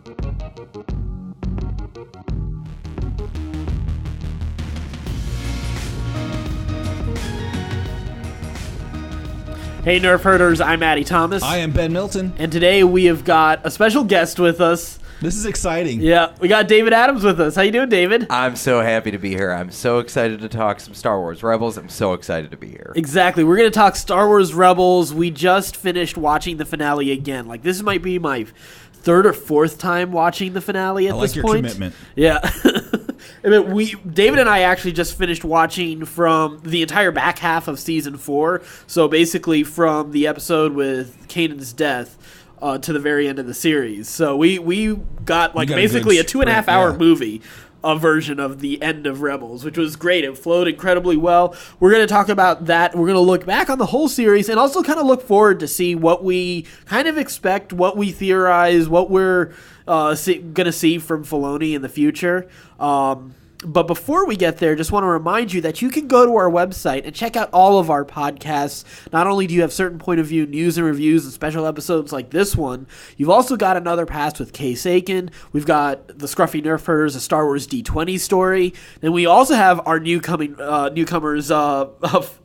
Hey Nerf Herders, I'm Addy Thomas. I am Ben Milton. And today we have got a special guest with us. This is exciting. Yeah, we got David Adams with us. How you doing, David? I'm so happy to be here. I'm so excited to talk some Star Wars Rebels. I'm so excited to be here. Exactly. We're going to talk Star Wars Rebels. We just finished watching the finale again. Like, this might be my third or fourth time watching the finale at this point. I like your commitment. Yeah. I mean, David and I actually just finished watching from the entire back half of season 4. So basically from the episode with Kanan's death to the very end of the series. So we got basically a 2.5 hour movie. A version of the end of Rebels, which was great. It flowed incredibly well. We're going to talk about that. We're going to look back on the whole series and also kind of look forward to see what we kind of expect, what we theorize, what we're going to see from Filoni in the future. But before we get there, just want to remind you that you can go to our website and check out all of our podcasts. Not only do you have certain point of view news and reviews and special episodes like this one, you've also got Another Pass with Case Aiken. We've got the Scruffy Nerf Herders, a Star Wars D20 story. Then we also have our newcomers of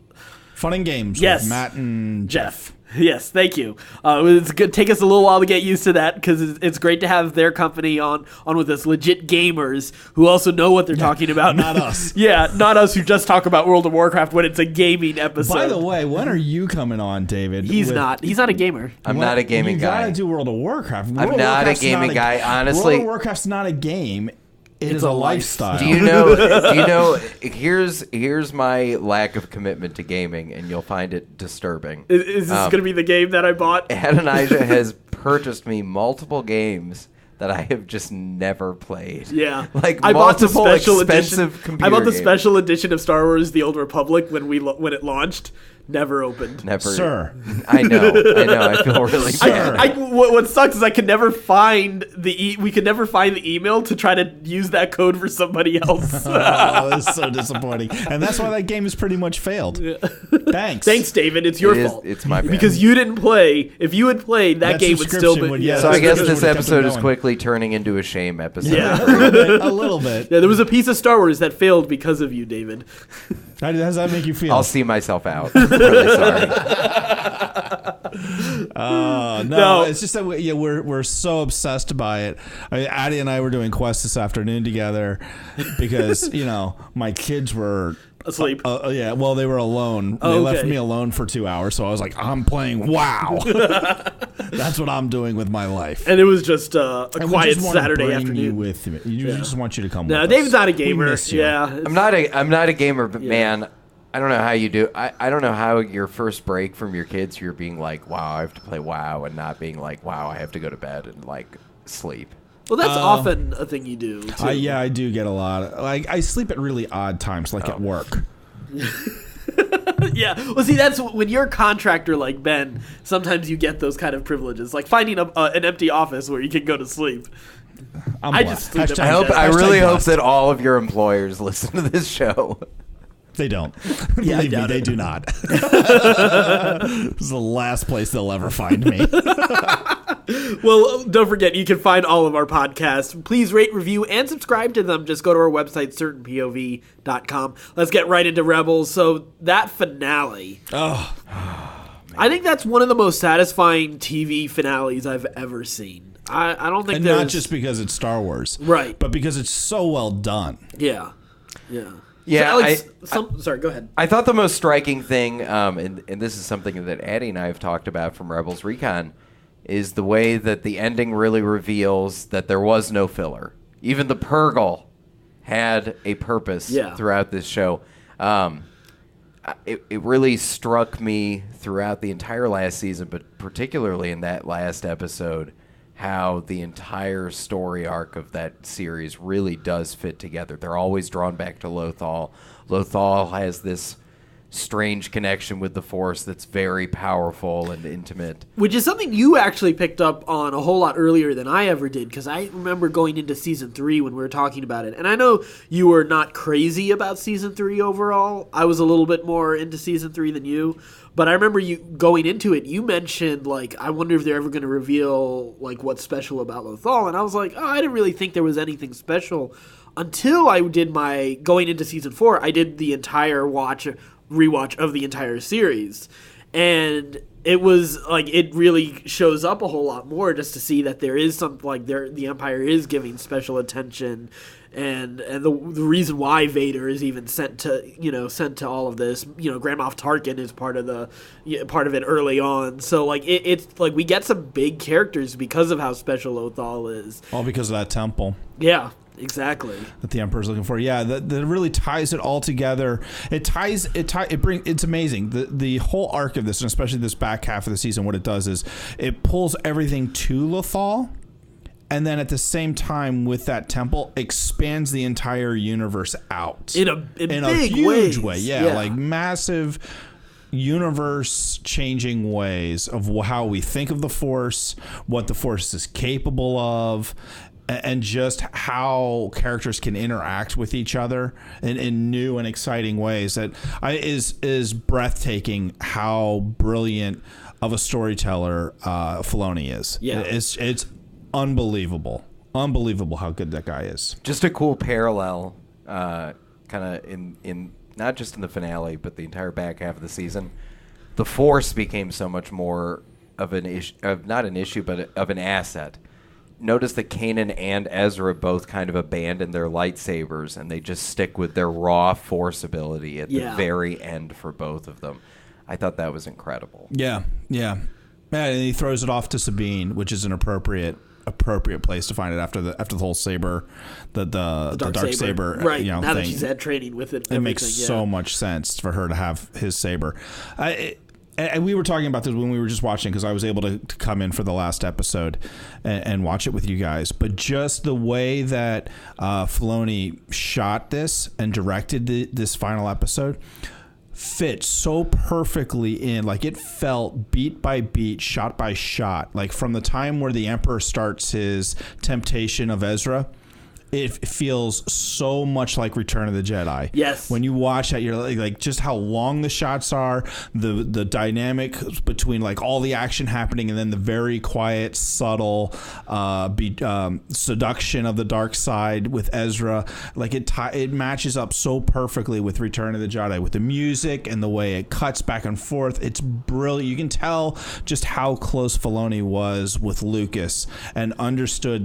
Fun and Games with Matt and Jeff. Yes, thank you. It's good. Take us a little while to get used to that because it's great to have their company on with us, legit gamers who also know what they're talking about. Not us. Yeah, not us who just talk about World of Warcraft when it's a gaming episode. By the way, when are you coming on, David? He's not. He's not a gamer. I'm not a gaming guy. You gotta do World of Warcraft. I'm not a gaming guy, honestly. World of Warcraft's not a game. It's a lifestyle. Do you know? Here's my lack of commitment to gaming, and you'll find it disturbing. Is this going to be the game that I bought? Adonijah has purchased me multiple games that I have just never played. Yeah, like I bought the multiple expensive edition. Computer I bought the games. special edition of Star Wars: The Old Republic when it launched. Never opened. Never. Sir. I know. I feel really bad. What sucks is I could never find we could never find the email to try to use that code for somebody else. Oh, that's so disappointing. And that's why that game has pretty much failed. Yeah. Thanks, David. It's your fault. It's my bad. Because you didn't play. If you had played, that game would still be. Yeah, so I guess this episode is quickly turning into a shame episode. Yeah. A little bit. Yeah, there was a piece of Star Wars that failed because of you, David. How does that make you feel? I'll see myself out. I'm really sorry. No, it's just that we're so obsessed by it. Addy and I were doing Quest this afternoon together because my kids were asleep. Yeah, well, they were alone. They left me alone for 2 hours, so I was like, I'm playing WoW. That's what I'm doing with my life. And it was just a quiet Saturday afternoon. You with me. You just want you to come. No, with David's us. not a gamer. We miss you. Yeah, I'm not a gamer, but man, I don't know how you do. I don't know how your first break from your kids, you're being like, wow, I have to play WoW, and not being like, wow, I have to go to bed and sleep. Well, that's often a thing you do, too. I do get a lot. I sleep at really odd times, at work. Yeah. Well, see, that's when you're a contractor like Ben, sometimes you get those kind of privileges, like finding an empty office where you can go to sleep. I just sleep. I really hope that all of your employers listen to this show. They don't. Yeah, Believe me, they do not. This is the last place they'll ever find me. Well, don't forget, you can find all of our podcasts. Please rate, review, and subscribe to them. Just go to our website, certainpov.com. Let's get right into Rebels. So, that finale. Oh, I think that's one of the most satisfying TV finales I've ever seen. I don't think there's... not just because it's Star Wars. Right. But because it's so well done. Yeah. Yeah. Yeah, sorry, go ahead. I thought the most striking thing, and this is something that Addy and I have talked about from Rebels Recon, is the way that the ending really reveals that there was no filler. Even the Purgle had a purpose throughout this show. It really struck me throughout the entire last season, but particularly in that last episode, how the entire story arc of that series really does fit together. They're always drawn back to Lothal. Lothal has this strange connection with the Force that's very powerful and intimate. Which is something you actually picked up on a whole lot earlier than I ever did, because I remember going into Season 3 when we were talking about it. And I know you were not crazy about Season 3 overall. I was a little bit more into Season 3 than you. But I remember you going into it, you mentioned, like, I wonder if they're ever going to reveal, like, what's special about Lothal. And I was like, oh, I didn't really think there was anything special. Until I did going into Season 4, I did the entire rewatch of the entire series, and it was like it really shows up a whole lot more just to see that there is something like the Empire is giving special attention, and the reason why Vader is even sent to all of this. Grand Moff Tarkin is part of it early on. So like it's like we get some big characters because of how special Lothal is. All because of that temple. Yeah. Exactly. That the Emperor's looking for. Yeah, that really ties it all together. It's amazing. The whole arc of this, and especially this back half of the season, what it does is it pulls everything to Lothal, and then at the same time with that temple expands the entire universe out in a huge way. Yeah, like massive universe changing ways of how we think of the Force, what the Force is capable of, and just how characters can interact with each other in new and exciting ways that is breathtaking. How brilliant of a storyteller Filoni is. Yeah, it's unbelievable how good that guy is. Just a cool parallel, kind of in not just in the finale, but the entire back half of the season. The Force became so much more of an issue, not an issue, but of an asset. Notice that Kanan and Ezra both kind of abandon their lightsabers, and they just stick with their raw Force ability at the very end for both of them. I thought that was incredible. Yeah. And he throws it off to Sabine, which is an appropriate place to find it after the whole saber, the dark saber, right? Now thing. That she's had training with it, it makes so much sense for her to have his saber. And we were talking about this when we were just watching, because I was able to come in for the last episode and watch it with you guys. But just the way that Filoni shot this and directed this final episode fit so perfectly in. Like, it felt beat by beat, shot by shot. Like, from the time where the Emperor starts his temptation of Ezra, it feels so much like Return of the Jedi. Yes. When you watch that, you're like just how long the shots are, the dynamic between like all the action happening and then the very quiet, subtle seduction of the dark side with Ezra. Like it matches up so perfectly with Return of the Jedi, with the music and the way it cuts back and forth. It's brilliant. You can tell just how close Filoni was with Lucas and understands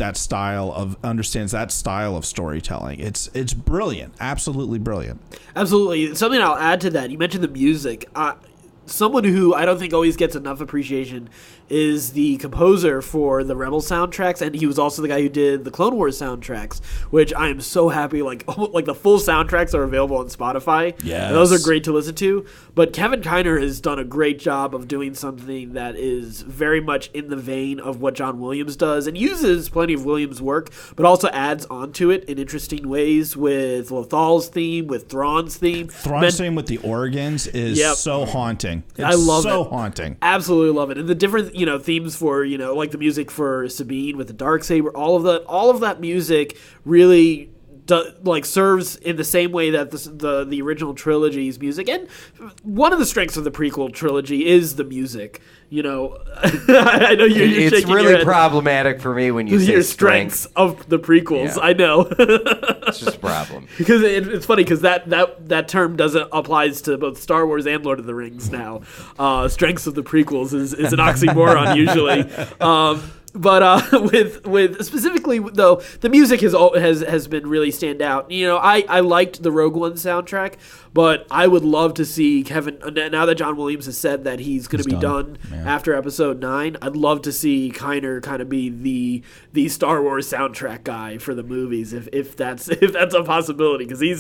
that style of storytelling. It's brilliant. Absolutely brilliant. Absolutely. Something I'll add to that, you mentioned the music. Someone who I don't think always gets enough appreciation is the composer for the Rebel soundtracks, and he was also the guy who did the Clone Wars soundtracks, which I am so happy, like the full soundtracks are available on Spotify. Yes. Those are great to listen to. But Kevin Kiner has done a great job of doing something that is very much in the vein of what John Williams does, and uses plenty of Williams' work, but also adds onto it in interesting ways with Lothal's theme, with Thrawn's theme. Thrawn's theme with the organs is so haunting. I love it. So haunting. Absolutely love it. And the different, themes for, like the music for Sabine with the Darksaber, all of that music really serves in the same way that the original trilogy's music. And one of the strengths of the prequel trilogy is the music. I know you're it's shaking really your head. Problematic for me when you say strengths of the prequels. Yeah. I know. It's just a problem. Because it's funny because that term applies to both Star Wars and Lord of the Rings now. Strengths of the prequels is an oxymoron usually. But with specifically though, the music has been really stand out. I liked the Rogue One soundtrack, but I would love to see Kevin, now that John Williams has said that he's going to be done after Episode 9. I'd love to see Kiner kind of be the Star Wars soundtrack guy for the movies, if that's a possibility, because he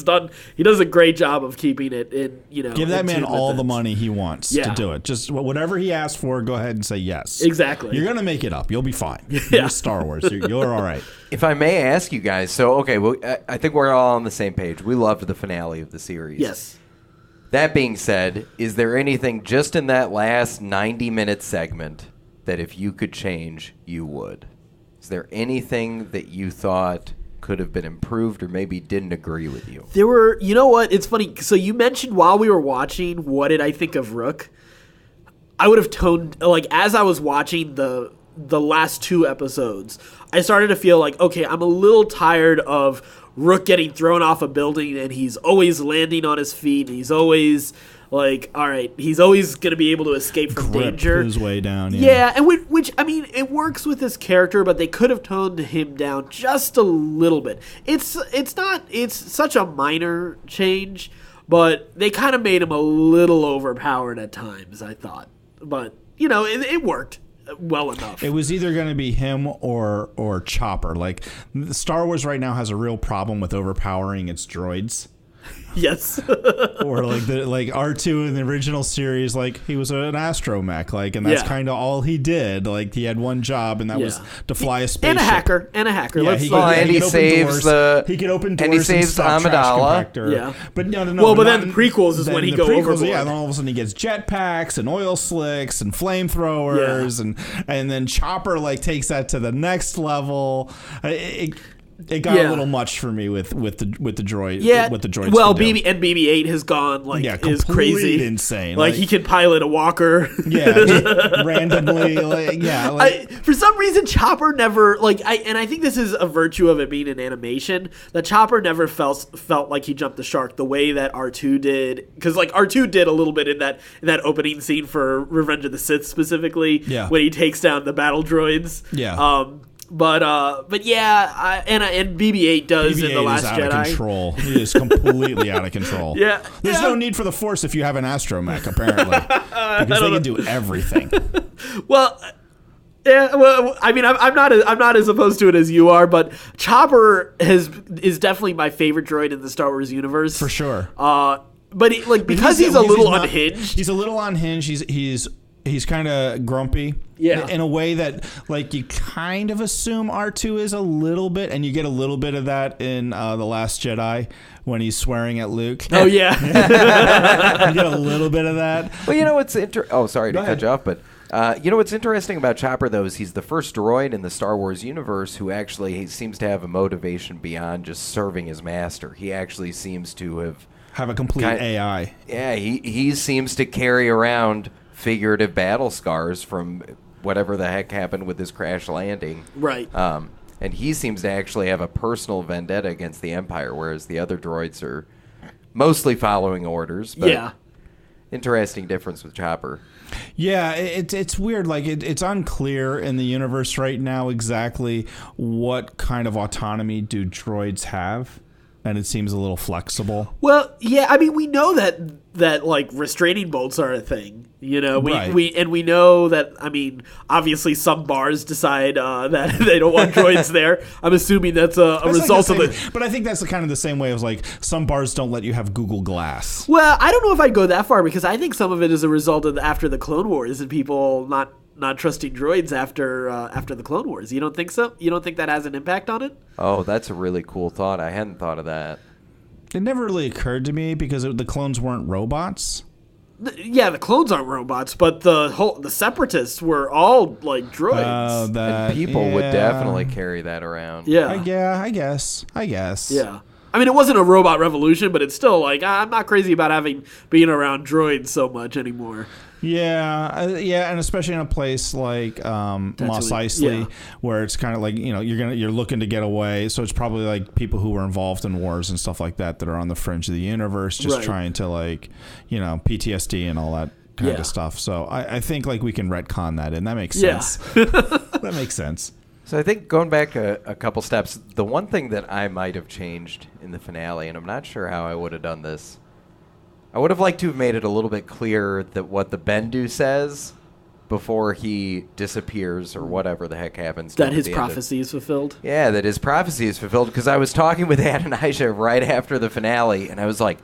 does a great job of keeping it in. Give that man all the money he wants to do it. Just whatever he asks for, go ahead and say yes. Exactly. You're going to make it up. You'll be fine. You're Star Wars. You're all right. If I may ask you guys, so okay, well, I think we're all on the same page. We loved the finale of the series. Yes. That being said, is there anything just in that last 90-minute segment that if you could change, you would? Is there anything that you thought could have been improved or maybe didn't agree with you? There were, you know what? It's funny. So you mentioned while we were watching, what did I think of Rook? I would have toned, like, as I was watching the last 2 episodes, I started to feel like, okay, I'm a little tired of Rook getting thrown off a building and he's always landing on his feet and he's always like, all right, he's always going to be able to escape from danger. His way down. Yeah, and which, I mean, it works with his character, but they could have toned him down just a little bit. It's such a minor change, but they kind of made him a little overpowered at times, I thought. But, you know, it worked well enough. It was either going to be him or Chopper. Like, Star Wars right now has a real problem with overpowering its droids. Yes. Or like R2 in the original series, like he was an astromech, like, and that's kind of all he did. Like he had one job, and that was to fly a spaceship. And a hacker. Yeah, he saves he could open doors and he saves Amidala. Yeah, but no. Well, but then the prequels is when he go overboard. Yeah, and then all of a sudden he gets jetpacks and oil slicks and flamethrowers, and then Chopper like takes that to the next level. It got a little much for me with the droid. Yeah, with the droids. Well, BB-8 has gone like is crazy, insane. Like he can pilot a walker. Yeah, just randomly. For some reason, Chopper never and I think this is a virtue of it being an animation. That Chopper never felt like he jumped the shark the way that R2 did, because like R2 did a little bit in that opening scene for Revenge of the Sith specifically. Yeah. When he takes down the battle droids. Yeah. But yeah, and BB-8 does BB-8 in The Last Jedi. Out of control. He is completely out of control. Yeah, there's no need for the Force if you have an astromech, apparently, because they can do everything. Well, yeah. Well, I mean, I'm not as opposed to it as you are, but Chopper is definitely my favorite droid in the Star Wars universe for sure. But because he's a little unhinged. He's a little unhinged. He's kind of grumpy, in a way that, like, you kind of assume R2 is a little bit, and you get a little bit of that in The Last Jedi when he's swearing at Luke. Oh, yeah. You get a little bit of that. Well, you know what's sorry to cut you off, but you know what's interesting about Chopper, though, is he's the first droid in the Star Wars universe who actually seems to have a motivation beyond just serving his master. He actually seems to have a complete AI. Yeah, he seems to carry around figurative battle scars from whatever the heck happened with his crash landing. Right. And he seems to actually have a personal vendetta against the Empire, whereas the other droids are mostly following orders. But interesting difference with Chopper. Yeah, it's weird. Like it's unclear in the universe right now exactly what kind of autonomy do droids have. And it seems a little flexible. Well, yeah, I mean, we know that like restraining bolts are a thing. You know, we know that. I mean, obviously, some bars decide that they don't want droids there. I'm assuming that's a result of it. But I think that's kind of the same way as like some bars don't let you have Google Glass. Well, I don't know if I'd go that far, because I think some of it is a result of after the Clone Wars and people not trusting droids after the Clone Wars. You don't think so? You don't think that has an impact on it? Oh, that's a really cool thought. I hadn't thought of that. It never really occurred to me because the clones weren't robots. Yeah, the clones aren't robots, but the Separatists were all like droids. And people would definitely carry that around. Yeah. I guess. Yeah. I mean, it wasn't a robot revolution, but it's still like, I'm not crazy about being around droids so much anymore. Yeah, and especially in a place like Mos Eisley, where it's kind of like, you know, you're looking to get away, so it's probably like people who were involved in wars and stuff like that are on the fringe of the universe, just trying to, like, you know, PTSD and all that kind of stuff. So I think like we can retcon that, and that makes sense. That makes sense. So I think going back a couple steps, the one thing that I might have changed in the finale, and I'm not sure how I would have done this, I would have liked to have made it a little bit clearer that what the Bendu says before he disappears or whatever the heck happens. That his prophecy is fulfilled? Yeah, that his prophecy is fulfilled, because I was talking with Adonijah right after the finale, and I was like,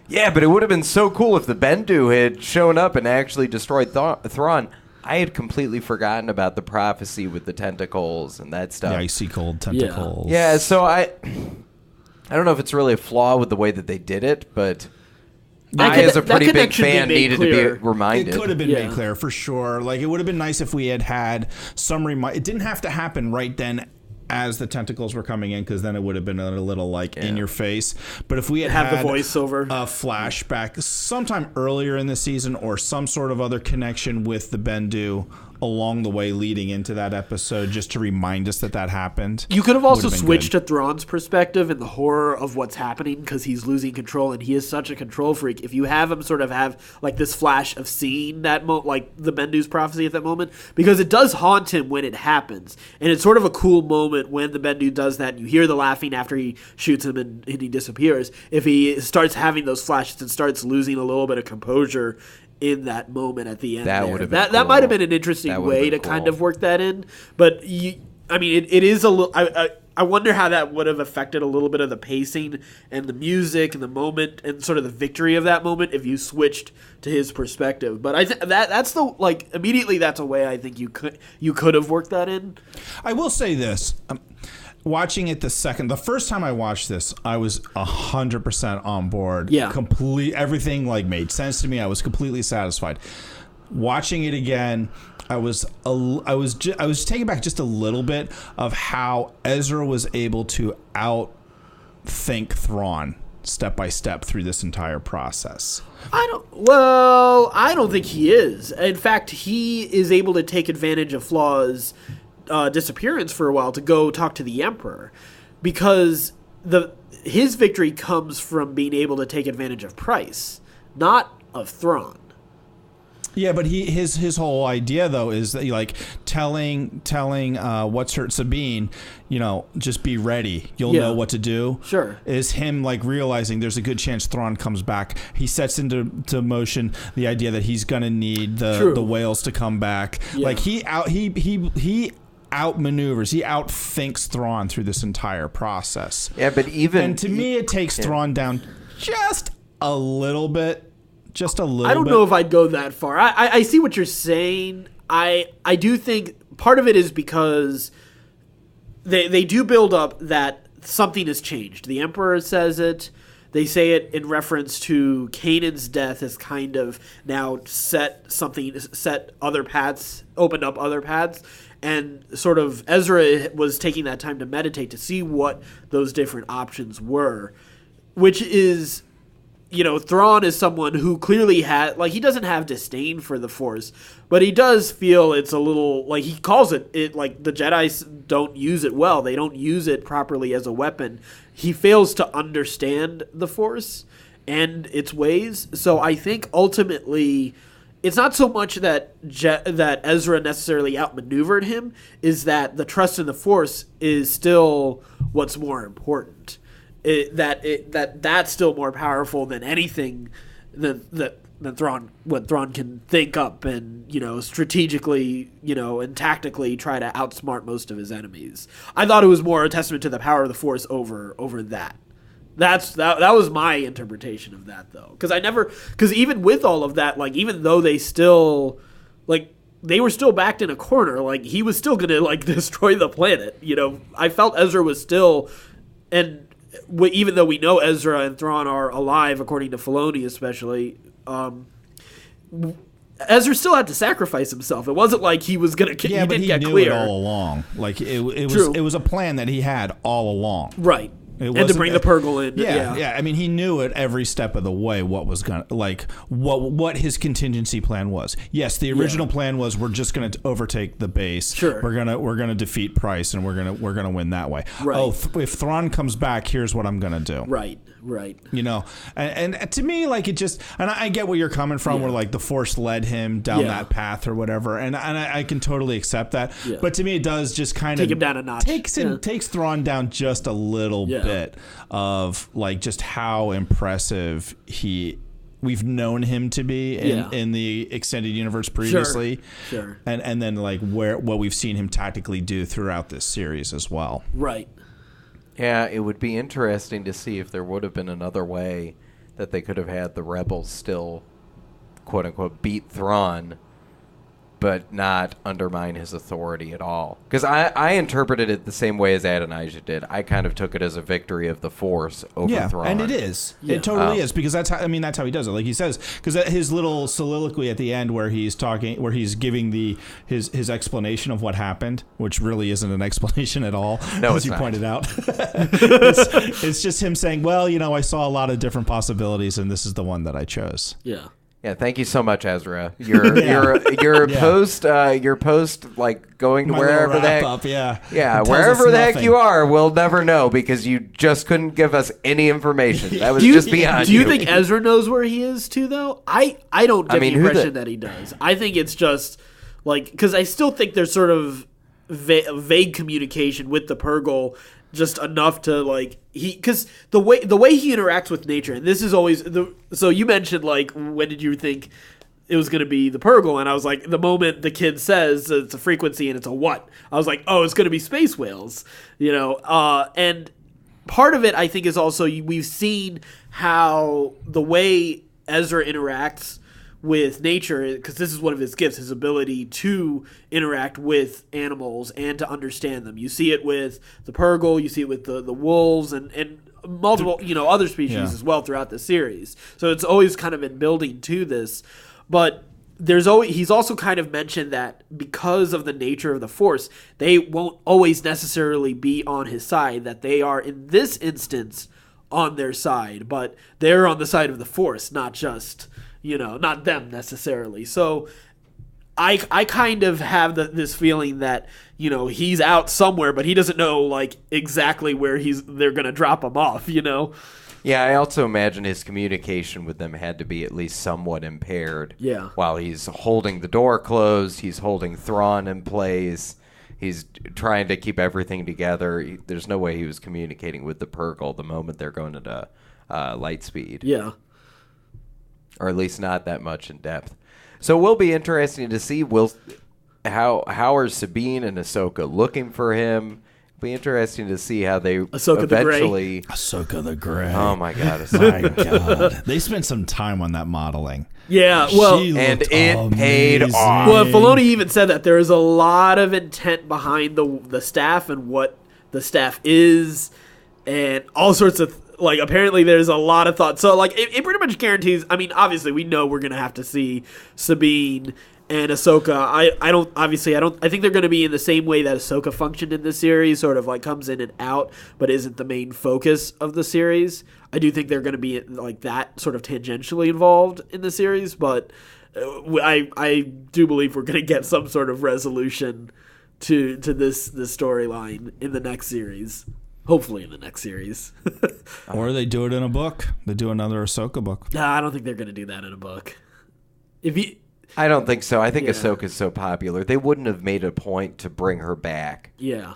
yeah, but it would have been so cool if the Bendu had shown up and actually destroyed Thrawn. I had completely forgotten about the prophecy with the tentacles and that stuff. The icy cold tentacles. Yeah, so I don't know if it's really a flaw with the way that they did it, but I, as a that pretty big connection be fan, made needed clear. to be reminded. It could have been Yeah. made clear for sure. Like, it would have been nice if we had some it didn't have to happen right then as the tentacles were coming in, because then it would have been a little like in your face. But if we had the voiceover, a flashback sometime earlier in the season, or some sort of other connection with the Bendu along the way leading into that episode, just to remind us that happened. you could have also Would have been switched good. to Thrawn's perspective and the horror of what's happening, because he's losing control and he is such a control freak. If you have him sort of have like this flash of seeing that like the Bendu's prophecy at that moment, because it does haunt him when it happens, and it's sort of a cool moment when the Bendu does that. And you hear the laughing after he shoots him and he disappears. If he starts having those flashes and starts losing a little bit of composure in that moment at the end, That would have been that cool. might have been an interesting That would way have to been kind cool. of work that in. But it is a little. I wonder how that would have affected a little bit of the pacing and the music and the moment and sort of the victory of that moment if you switched to his perspective. But that's the like immediately that's a way I think you could have worked that in. I will say this. Watching it the first time I watched this, I was 100% on board. Yeah. Everything like made sense to me. I was completely satisfied. Watching it again, I was taken back just a little bit of how Ezra was able to outthink Thrawn step by step through this entire process. I don't think he is. In fact, he is able to take advantage of Flaw's disappearance for a while to go talk to the Emperor, because his victory comes from being able to take advantage of Price, not of Thrawn. Yeah, but his whole idea though is that like telling what's her Sabine, just be ready. You'll know what to do. Sure. Is him like realizing there's a good chance Thrawn comes back. He sets into motion the idea that he's gonna need the whales to come back. Yeah. Like he outmaneuvers, he outthinks Thrawn through this entire process. Yeah, but and to me, it takes Thrawn down just a little bit. Just a little bit. I don't know if I'd go that far. I see what you're saying. I do think part of it is because they do build up that something has changed. The Emperor says it. They say it in reference to Kanan's death as kind of now opened up other paths. And sort of Ezra was taking that time to meditate to see what those different options were, which is, Thrawn is someone who clearly he doesn't have disdain for the Force, but he does feel it's a little, like he calls it like the Jedi don't use it well. They don't use it properly as a weapon. He fails to understand the Force and its ways. So I think ultimately it's not so much that that Ezra necessarily outmaneuvered him, is that the trust in the Force is still what's more important. That's still more powerful than anything than Thrawn, what Thrawn can think up and strategically and tactically try to outsmart most of his enemies. I thought it was more a testament to the power of the Force over that. That was my interpretation of that, though, because even with all of that, like even though they still they were still backed in a corner, like he was still gonna destroy the planet. I felt Ezra was still, and even though we know Ezra and Thrawn are alive, according to Filoni especially, Ezra still had to sacrifice himself. It wasn't like he was going to. Yeah, but he knew it all along. Like it was a plan that he had all along. Right. And to bring the Purgle in. Yeah. I mean, he knew it every step of the way what was going to, what his contingency plan was. Yes, the original plan was we're just going to overtake the base. Sure. We're going to defeat Price and we're going to win that way. Right. If Thrawn comes back, here's what I'm going to do. Right. And to me, it just, and I get where you're coming from, where the Force led him down that path or whatever, and I can totally accept that. Yeah. But to me, it does just kind of take him down a notch. Takes Thrawn down just a little bit of just how impressive we've known him to be in the extended universe previously. Sure. And then what we've seen him tactically do throughout this series as well. Right. Yeah, it would be interesting to see if there would have been another way that they could have had the rebels still, quote unquote, beat Thrawn but not undermine his authority at all. Because I interpreted it the same way as Adonijah did. I kind of took it as a victory of the Force over Thrawn. And it is. Yeah. It totally is, because that's how he does it. Like he says, because his little soliloquy at the end where he's giving his explanation of what happened, which really isn't an explanation at all, as you pointed out. it's just him saying, well, I saw a lot of different possibilities, and this is the one that I chose. Yeah. Yeah, thank you so much, Ezra. Your post, like going to My wherever the heck, up, yeah, wherever the heck you are, we'll never know because you just couldn't give us any information. That was just beyond. Do you think Ezra knows where he is too? Though I don't get the impression that he does. I think it's just like because I still think there's sort of vague communication with the Purgle. Just enough to because the way he interacts with nature, and this is always so you mentioned like when did you think it was going to be the Purgle, and I was like the moment the kid says it's a frequency and it's a what, I was like, oh, it's going to be space whales, and part of it I think is also we've seen how the way Ezra interacts with nature, because this is one of his gifts, his ability to interact with animals and to understand them. You see it with the Purgle, you see it with the wolves and multiple other species as well throughout the series. So it's always kind of been building to this, but he's also kind of mentioned that because of the nature of the Force, they won't always necessarily be on his side, that they are in this instance on their side, but they're on the side of the Force, not just not them necessarily. So I kind of have this feeling that, he's out somewhere, but he doesn't know like exactly where they're going to drop him off, Yeah, I also imagine his communication with them had to be at least somewhat impaired. Yeah. While he's holding the door closed, he's holding Thrawn in place. He's trying to keep everything together. There's no way he was communicating with the Purgle the moment they're going into light speed. Yeah. Or at least not that much in depth. So it will be interesting to see how are Sabine and Ahsoka looking for him. It'll be interesting to see how they eventually... Ahsoka the Grey. Oh, my God. My God. They spent some time on that modeling. Yeah, well... And it paid off. Well, Filoni even said that there is a lot of intent behind the staff and what the staff is and all sorts of... Like, apparently there's a lot of thought. So, like, it pretty much guarantees... I mean, obviously, we know we're going to have to see Sabine and Ahsoka. I think they're going to be in the same way that Ahsoka functioned in the series, sort of, like, comes in and out, but isn't the main focus of the series. I do think they're going to be, like, that sort of tangentially involved in the series, but I do believe we're going to get some sort of resolution to this storyline in the next series. Hopefully in the next series. Or they do it in a book. They do another Ahsoka book. Nah, I don't think they're going to do that in a book. I don't think so. I think Ahsoka's so popular. They wouldn't have made a point to bring her back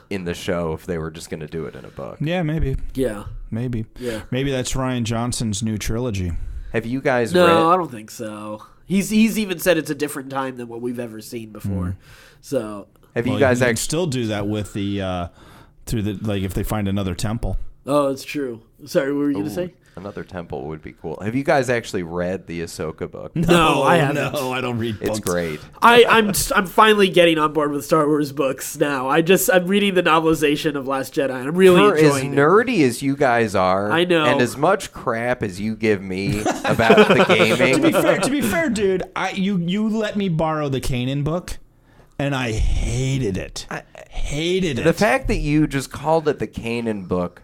in the show if they were just going to do it in a book. Yeah, maybe. Yeah. Maybe. Yeah. Maybe that's Rian Johnson's new trilogy. Have you guys read... No, I don't think so. He's even said it's a different time than what we've ever seen before. So... Have you guys actually... still do that with the... through the if they find another temple. Oh, it's true. Sorry, what were you going to say? Another temple would be cool. Have you guys actually read the Ahsoka book? No, I haven't. No, I don't read books. It's great. I'm finally getting on board with Star Wars books now. I'm reading the novelization of Last Jedi, and I'm really enjoying it. As nerdy as you guys are, I know, and as much crap as you give me about the gaming. To be fair, dude, you let me borrow the Kanan book. And I hated it. The fact that you just called it the Kanan book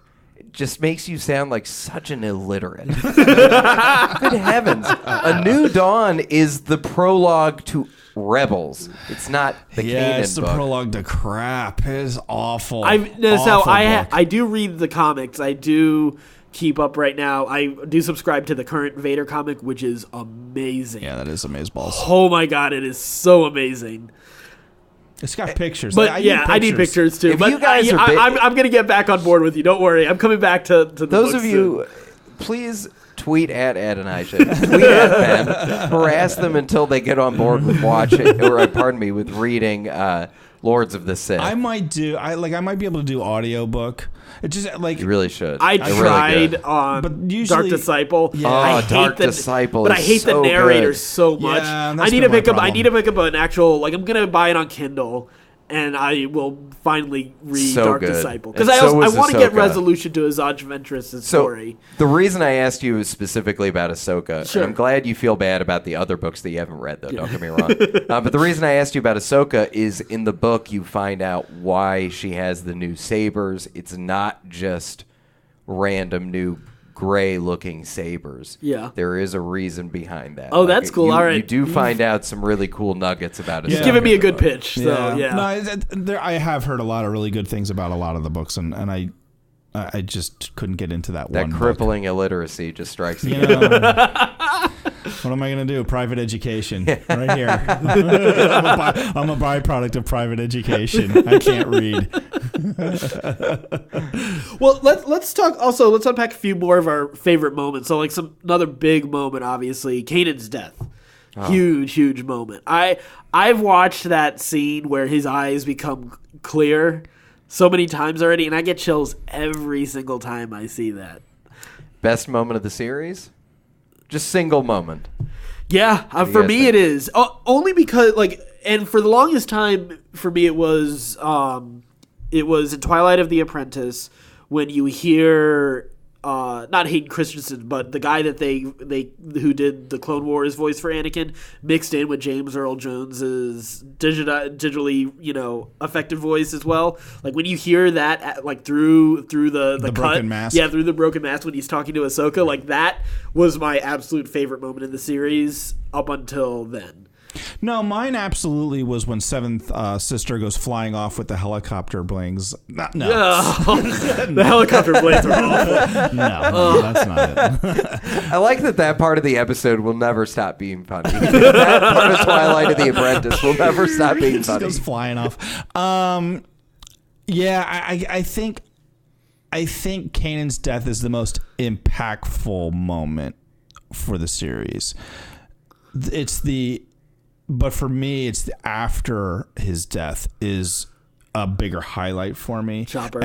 just makes you sound like such an illiterate. Good heavens. A New Dawn is the prologue to Rebels. It's not the Kanan book. It's the prologue to crap. It is awful. I do read the comics. I do keep up right now. I do subscribe to the current Vader comic, which is amazing. Yeah, that is amazeballs. Oh my God, it is so amazing. It's got pictures. But I need pictures too. If you guys are I'm going to get back on board with you. Don't worry. I'm coming back to the those of you. Please tweet at Adonijah. Tweet at Ben. Harass them until they get on board with watching, or pardon me, with reading Lords of the Sith. I might be able to do audiobook. It just like you really should. I They're tried really good. on But usually- Dark Disciple. Yeah. I Oh, hate Dark the, Disciple but is I hate so the narrator good. so much. Yeah, and I that's need been to my pick up. I problem. need to pick up an actual. Like I'm gonna buy it on Kindle, and I will finally read So Dark good. Disciple because And I so was want to get Ahsoka. resolution to Azaj Ventress' So story. the reason I asked you is specifically about Ahsoka, Sure. and I'm glad you feel bad about the other books that you haven't read, though. Don't get me wrong. But the reason I asked you about Ahsoka is in the book you find out why she has the new sabers. It's not just random new gray-looking sabers. Yeah. There is a reason behind that. Oh, that's cool. You, All right. You do find out some really cool nuggets about Ahsoka. Yeah. Giving me a good in the book. pitch. So yeah. No, I have heard a lot of really good things about a lot of the books, and I just couldn't get into that That one book. crippling illiteracy just strikes me. You know, what am I going to do? Private education, right here. I'm a byproduct of private education. I can't read. Well, let's talk. Also, let's unpack a few more of our favorite moments. So, like another big moment, obviously, Kanan's death. Huge moment. I've watched that scene where his eyes become clear so many times already, and I get chills every single time I see that. Best moment of the series? Just single moment. Yeah, for me it is. Only because, like, and for the longest time, for me it was in Twilight of the Apprentice when you hear not Hayden Christensen, but the guy that they who did the Clone Wars voice for Anakin mixed in with James Earl Jones's digitally affected voice as well. Like when you hear that like through the cut, broken mask. yeah, through the broken mask when he's talking to Ahsoka, like that was my absolute favorite moment in the series up until then. No, mine absolutely was when Seventh Sister goes flying off with the helicopter blings. No, The helicopter blades are awful. no, that's not it. I like that part of the episode will never stop being funny. That part of Twilight of the Apprentice will never stop being Just funny. goes flying off. Yeah, I think Kanan's death is the most impactful moment for the series. But for me, it's the after his death is a bigger highlight for me. Chopper.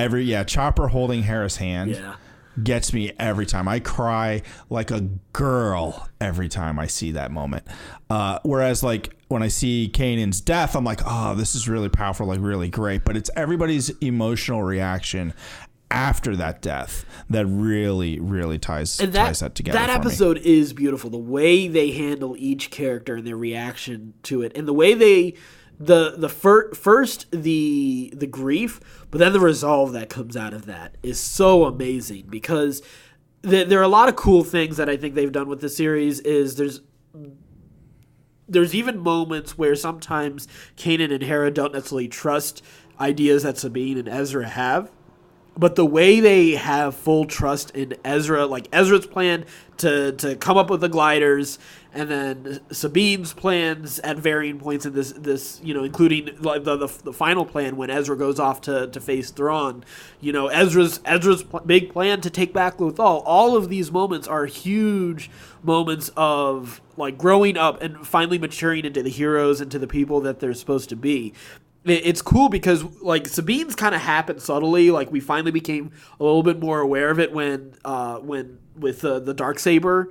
Chopper holding Hera's hand. Yeah. Gets me every time. I cry like a girl every time I see that moment. Whereas like when I see Kanan's death, I'm like, oh, this is really powerful, like really great. But it's everybody's emotional reaction after that death that really, really ties that together. That for episode is beautiful. The way they handle each character and their reaction to it, and the way they first the grief, but then the resolve that comes out of that is so amazing because there are a lot of cool things that I think they've done with the series. Is there's even moments where sometimes Kanan and Hera don't necessarily trust ideas that Sabine and Ezra have. But the way they have full trust in Ezra, like Ezra's plan to come up with the gliders, and then Sabine's plans at varying points in this including like the final plan when Ezra goes off to face Thrawn, Ezra's big plan to take back Lothal. All of these moments are huge moments of like growing up and finally maturing into the heroes and to the people that they're supposed to be. It's cool because like Sabine's kind of happened subtly. Like we finally became a little bit more aware of it when with the Darksaber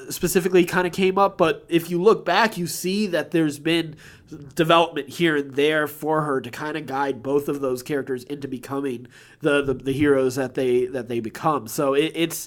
specifically kind of came up. But if you look back, you see that there's been development here and there for her to kind of guide both of those characters into becoming the heroes that they become. So it's.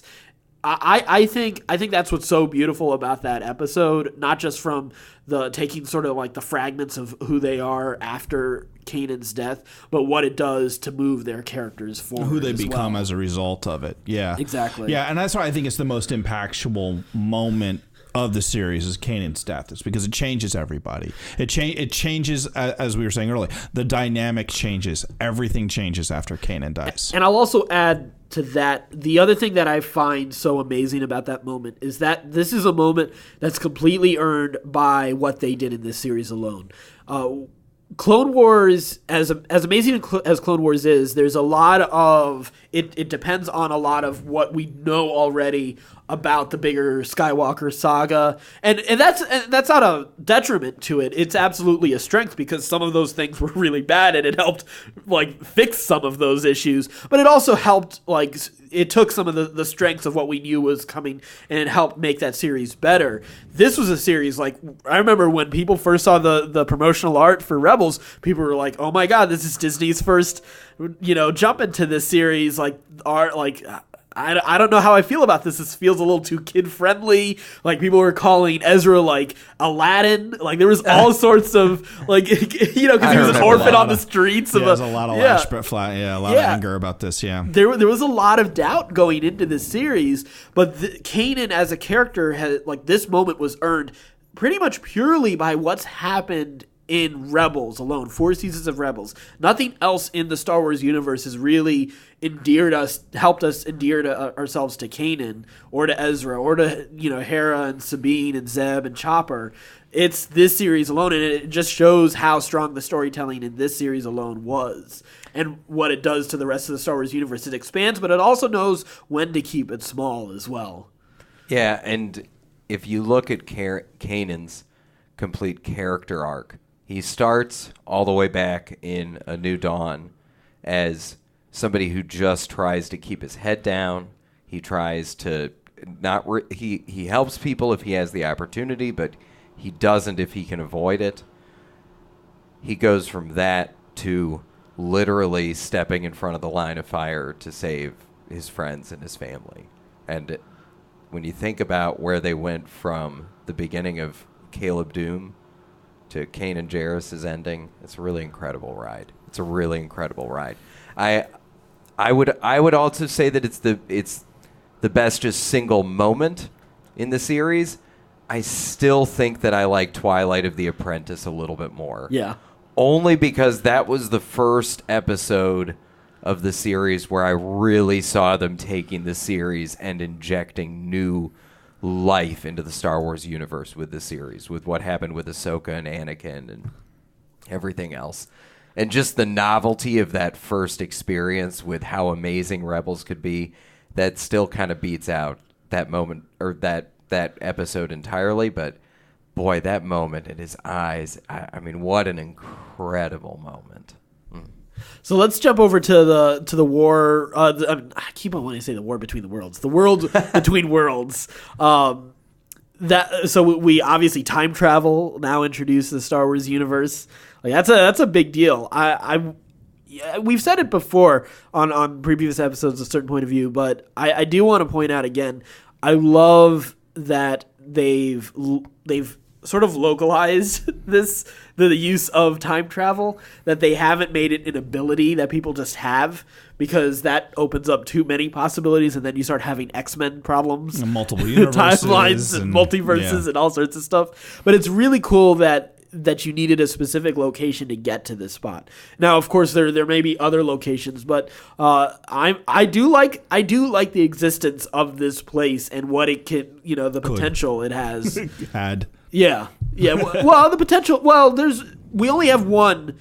I think that's what's so beautiful about that episode, not just from the taking sort of like the fragments of who they are after Kanan's death, but what it does to move their characters forward. Who they become as a result of it. Yeah. Exactly. Yeah, and that's why I think it's the most impactful moment of the series is Kanan's death. It's because it changes everybody. It changes, as we were saying earlier, the dynamic changes. Everything changes after Kanan dies. And I'll also add to that, the other thing that I find so amazing about that moment is that this is a moment that's completely earned by what they did in this series alone. Clone Wars, as amazing as Clone Wars is, there's a lot of it depends on a lot of what we know already about the bigger Skywalker saga, and that's not a detriment to it. It's absolutely a strength because some of those things were really bad, and it helped like fix some of those issues. But it also helped like it took some of the strengths of what we knew was coming, and it helped make that series better. This was a series like I remember when people first saw the promotional art for Rebels, people were like, "Oh my God, this is Disney's first, jump into this series." Like art, like. I don't know how I feel about this. This feels a little too kid friendly. Like people were calling Ezra like Aladdin. Like there was all sorts of like because he was an orphan on the streets. There's a lot of a lot of anger about this. Yeah, there was a lot of doubt going into this series, but Kanan as a character had like this moment was earned pretty much purely by what's happened in Rebels alone, 4 seasons of Rebels. Nothing else in the Star Wars universe has really helped us endear ourselves to Kanan or to Ezra or to Hera and Sabine and Zeb and Chopper. It's this series alone, and it just shows how strong the storytelling in this series alone was, and what it does to the rest of the Star Wars universe. It expands, but it also knows when to keep it small as well. Yeah, and if you look at Kanan's complete character arc, he starts all the way back in A New Dawn as somebody who just tries to keep his head down. He tries to he helps people if he has the opportunity, but he doesn't if he can avoid it. He goes from that to literally stepping in front of the line of fire to save his friends and his family. And when you think about where they went from the beginning of Caleb Doom to Kanan Jarrus's ending, it's a really incredible ride. It's a really incredible ride. I would also say that it's the best just single moment in the series. I still think that I like Twilight of the Apprentice a little bit more. Yeah. Only because that was the first episode of the series where I really saw them taking the series and injecting new life into the Star Wars universe with the series, with what happened with Ahsoka and Anakin and everything else. And just the novelty of that first experience with how amazing Rebels could be, that still kind of beats out that moment or that episode entirely. But boy, that moment in his eyes, I mean, what an incredible moment. So let's jump over to the war. I keep on wanting to say the war between the worlds. The world between worlds. So we obviously time travel now introduced to the Star Wars universe. Like that's a big deal. We've said it before on previous episodes, a certain point of view, but I do want to point out again. I love that they've sort of localized the use of time travel, that they haven't made it an ability that people just have, because that opens up too many possibilities, and then you start having X-Men problems, and multiple universes, timelines and multiverses, and all sorts of stuff. But it's really cool that you needed a specific location to get to this spot. Now, of course, there may be other locations, but I do like the existence of this place and what it can, the potential it has. Yeah. Well, the potential. Well, we only have one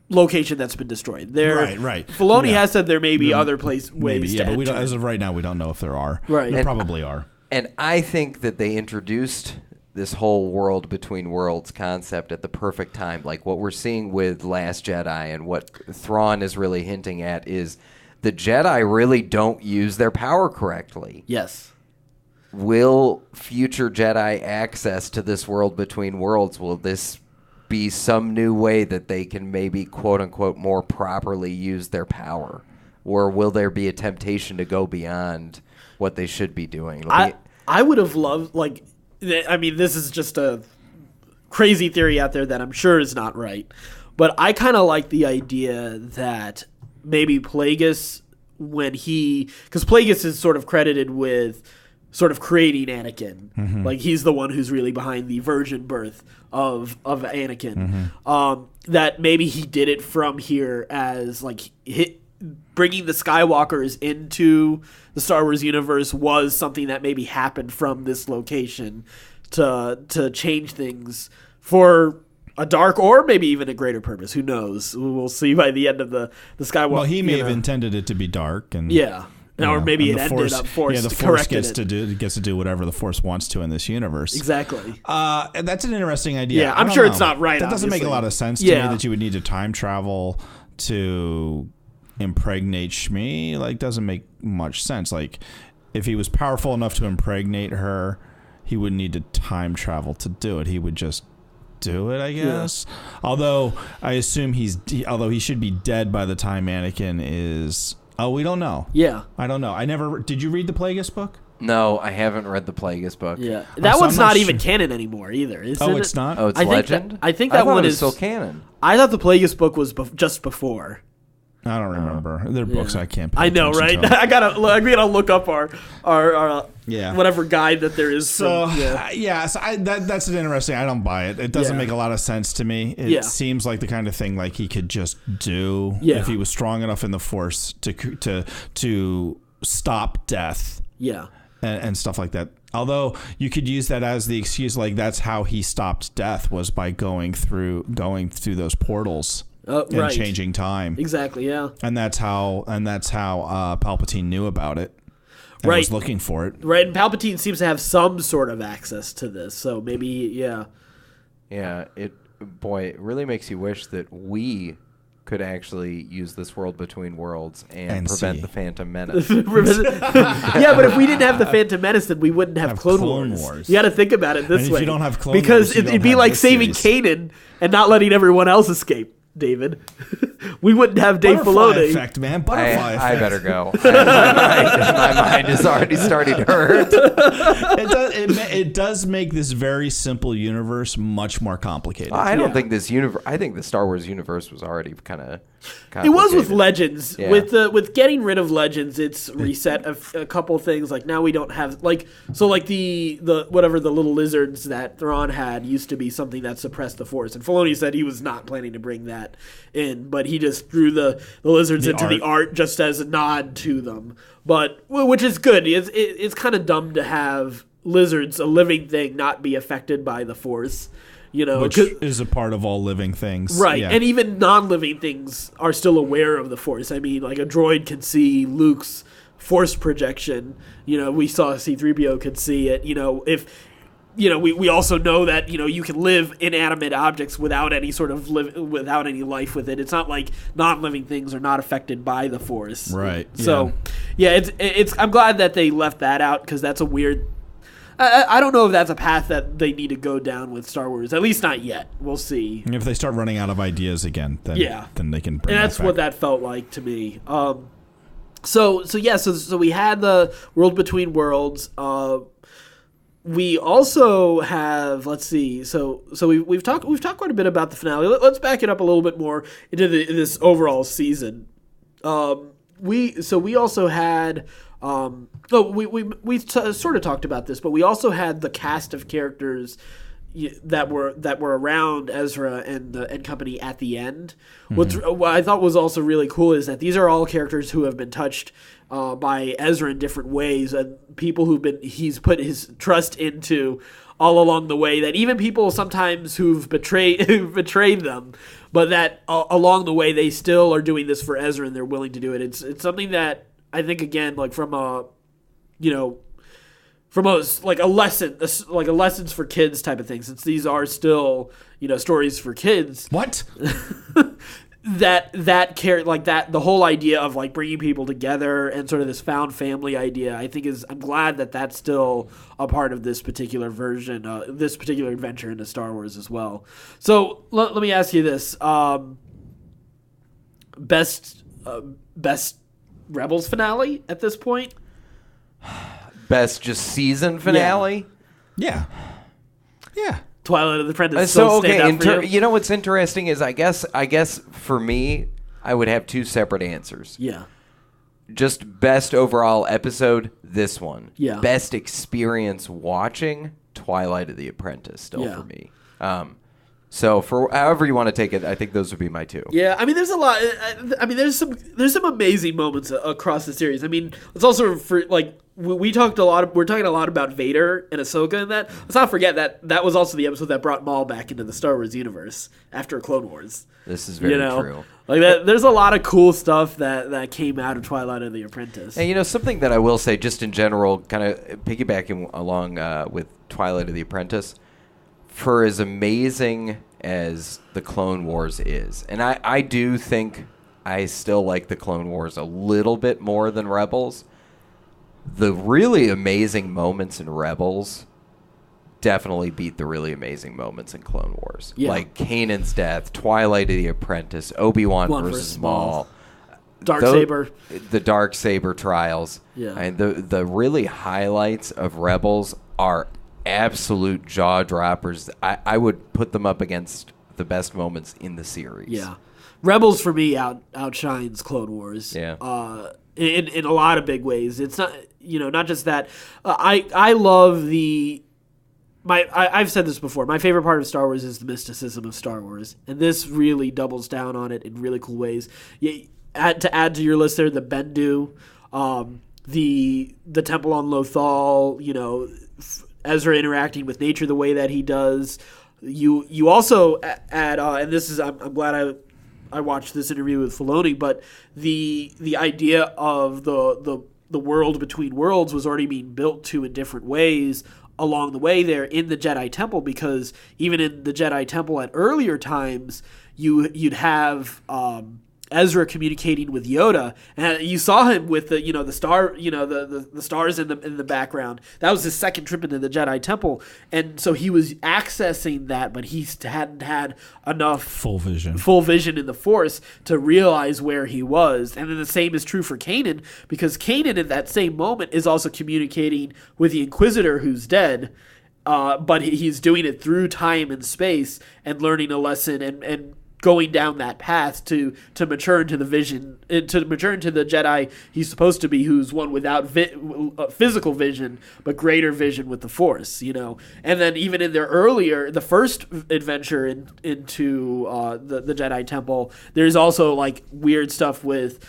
location that's been destroyed. Right. Filoni has said there may be other ways. But we don't, as of right now, we don't know if there are. Right. There probably are. And I think that they introduced this whole world between worlds concept at the perfect time. Like what we're seeing with Last Jedi and what Thrawn is really hinting at is the Jedi really don't use their power correctly. Yes. Will future Jedi access to this world between worlds, will this be some new way that they can maybe quote-unquote more properly use their power? Or will there be a temptation to go beyond what they should be doing? I would have loved, this is just a crazy theory out there that I'm sure is not right, but I kind of like the idea that maybe Plagueis, because Plagueis is sort of credited with sort of creating Anakin. Mm-hmm. Like he's the one who's really behind the virgin birth of Anakin. Mm-hmm. That maybe he did it from here as bringing the Skywalkers into the Star Wars universe was something that maybe happened from this location to change things for a dark or maybe even a greater purpose. Who knows? We'll see by the end of the Skywalker. Well, he may have intended it to be dark, and or maybe it ended up Force. Yeah, the Force gets to do whatever the Force wants to in this universe. Exactly. That's an interesting idea. Yeah, I'm sure it's not right. That doesn't make a lot of sense to me that you would need to time travel to impregnate Shmi. Like, doesn't make much sense. Like, if he was powerful enough to impregnate her, he wouldn't need to time travel to do it. He would just do it, I guess. Yeah. Although I assume although he should be dead by the time Anakin is. Oh, we don't know. Yeah, I don't know. Did you read the Plagueis book? No, I haven't read the Plagueis book. Yeah, that one's not even canon anymore either. It's not. Oh, it's legend. I think that one is still canon. I thought the Plagueis book was just before. I don't remember. They're books I can't. I know, right? I gotta look up our whatever guide that there is. So that's an interesting. I don't buy it. It doesn't make a lot of sense to me. It seems like the kind of thing like he could just do if he was strong enough in the Force to stop death. Yeah, and stuff like that. Although you could use that as the excuse, like that's how he stopped death was by going through those portals. And changing time. Exactly, yeah. And that's how Palpatine knew about it. And was looking for it. Right, and Palpatine seems to have some sort of access to this, so maybe, yeah. Yeah, it really makes you wish that we could actually use this world between worlds and prevent the Phantom Menace. Yeah, but if we didn't have the Phantom Menace, then we wouldn't have Clone Wars. You got to think about it this way. If you don't have Clone Wars, because it'd be like saving Kanan and not letting everyone else escape. David, we wouldn't have Dave Filoni. Effect, man. Butterfly effect. I better go. My mind is already starting to hurt. It does make this very simple universe much more complicated. I don't think this universe. I think the Star Wars universe was already kind of. It was with Legends. Yeah. With getting rid of Legends, it's reset a couple things. Like now we don't have the whatever the little lizards that Thrawn had used to be something that suppressed the Force. And Filoni said he was not planning to bring that in, but he just threw the lizards into the art just as a nod to them. But which is good. It's kind of dumb to have lizards, a living thing, not be affected by the Force. Which is a part of all living things. Right, and even non-living things are still aware of the Force. I mean, like a droid can see Luke's Force projection. We saw C-3PO could see it. We also know that you can live inanimate objects without any sort of without any life with it. It's not like non-living things are not affected by the Force. Right. So, it's. I'm glad that they left that out because that's a weird. I don't know if that's a path that they need to go down with Star Wars. At least not yet. We'll see. And if they start running out of ideas again, then they can bring and that's what that felt like to me. So we had the World Between Worlds. We also have, let's see. So we've talked quite a bit about the finale. Let's back it up a little bit more into this overall season. We also had. We sort of talked about this, but we also had the cast of characters that were around Ezra and company at the end. Mm-hmm. What I thought was also really cool is that these are all characters who have been touched by Ezra in different ways, and people he's put his trust into all along the way. That even people sometimes who've betrayed them, but that along the way they still are doing this for Ezra and they're willing to do it. It's something that I think again, like from a lessons for kids type of thing. Since these are still stories for kids. What? the whole idea of like bringing people together and sort of this found family idea, I think I'm glad that that's still a part of this particular version, this particular adventure into Star Wars as well. So let me ask you this: best Rebels finale at this point? Best just season finale? Yeah. Twilight of the Apprentice. What's interesting is I guess for me, I would have two separate answers. Yeah. Just best overall episode, this one. Yeah. Best experience watching, Twilight of the Apprentice still for me. So for however you want to take it, I think those would be my two. Yeah, I mean, there's a lot. I mean, there's some amazing moments across the series. I mean, let's also we talked a lot. We're talking a lot about Vader and Ahsoka in that. Let's not forget that was also the episode that brought Maul back into the Star Wars universe after Clone Wars. This is very true. Like that, there's a lot of cool stuff that came out of Twilight of the Apprentice. And something that I will say, just in general, kind of piggybacking along with Twilight of the Apprentice, for as amazing as the Clone Wars is, and I do think I still like the Clone Wars a little bit more than Rebels. The really amazing moments in Rebels definitely beat the really amazing moments in Clone Wars. Yeah. Like Kanan's death, Twilight of the Apprentice, Obi-Wan versus Maul. Darksaber. The Darksaber trials. Yeah. And the really highlights of Rebels are absolute jaw droppers. I would put them up against the best moments in the series. Yeah. Rebels for me outshines Clone Wars. Yeah. In a lot of big ways. It's not not just that. I love I've said this before. My favorite part of Star Wars is the mysticism of Star Wars, and this really doubles down on it in really cool ways. To add to your list there, the Bendu, the Temple on Lothal, Ezra interacting with nature the way that he does. You also add, and this is I'm glad I watched this interview with Filoni, but the idea of the world between worlds was already being built to in different ways along the way there in the Jedi Temple, because even in the Jedi Temple at earlier times, you'd have Ezra communicating with Yoda, and you saw him with the star, the stars in the background. That was his second trip into the Jedi Temple, and so he was accessing that, but he hadn't had enough full vision in the Force to realize where he was. And then the same is true for Kanan, because Kanan in that same moment is also communicating with the Inquisitor who's dead. But he's doing it through time and space and learning a lesson and going down that path to mature into the vision, to mature into the Jedi he's supposed to be, who's one without physical vision, but greater vision with the Force, And then even in the first adventure into the Jedi Temple, there's also like weird stuff with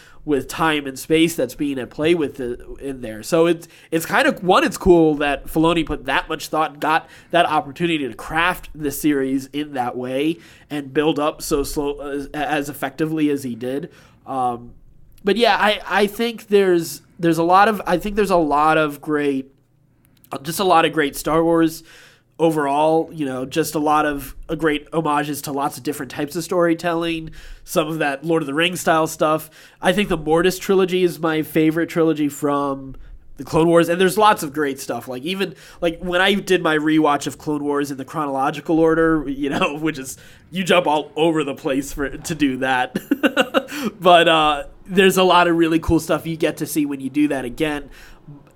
time and space that's being at play with in there. So it's kind of, it's cool that Filoni put that much thought and got that opportunity to craft the series in that way and build up so slow as effectively as he did. But yeah, I think there's a lot of great Star Wars overall, just a lot of great homages to lots of different types of storytelling, some of that Lord of the Rings style stuff. I think the Mortis trilogy is my favorite trilogy from the Clone Wars, and there's lots of great stuff. Like even when I did my rewatch of Clone Wars in the chronological order, which is, you jump all over the place to do that. But there's a lot of really cool stuff you get to see when you do that again,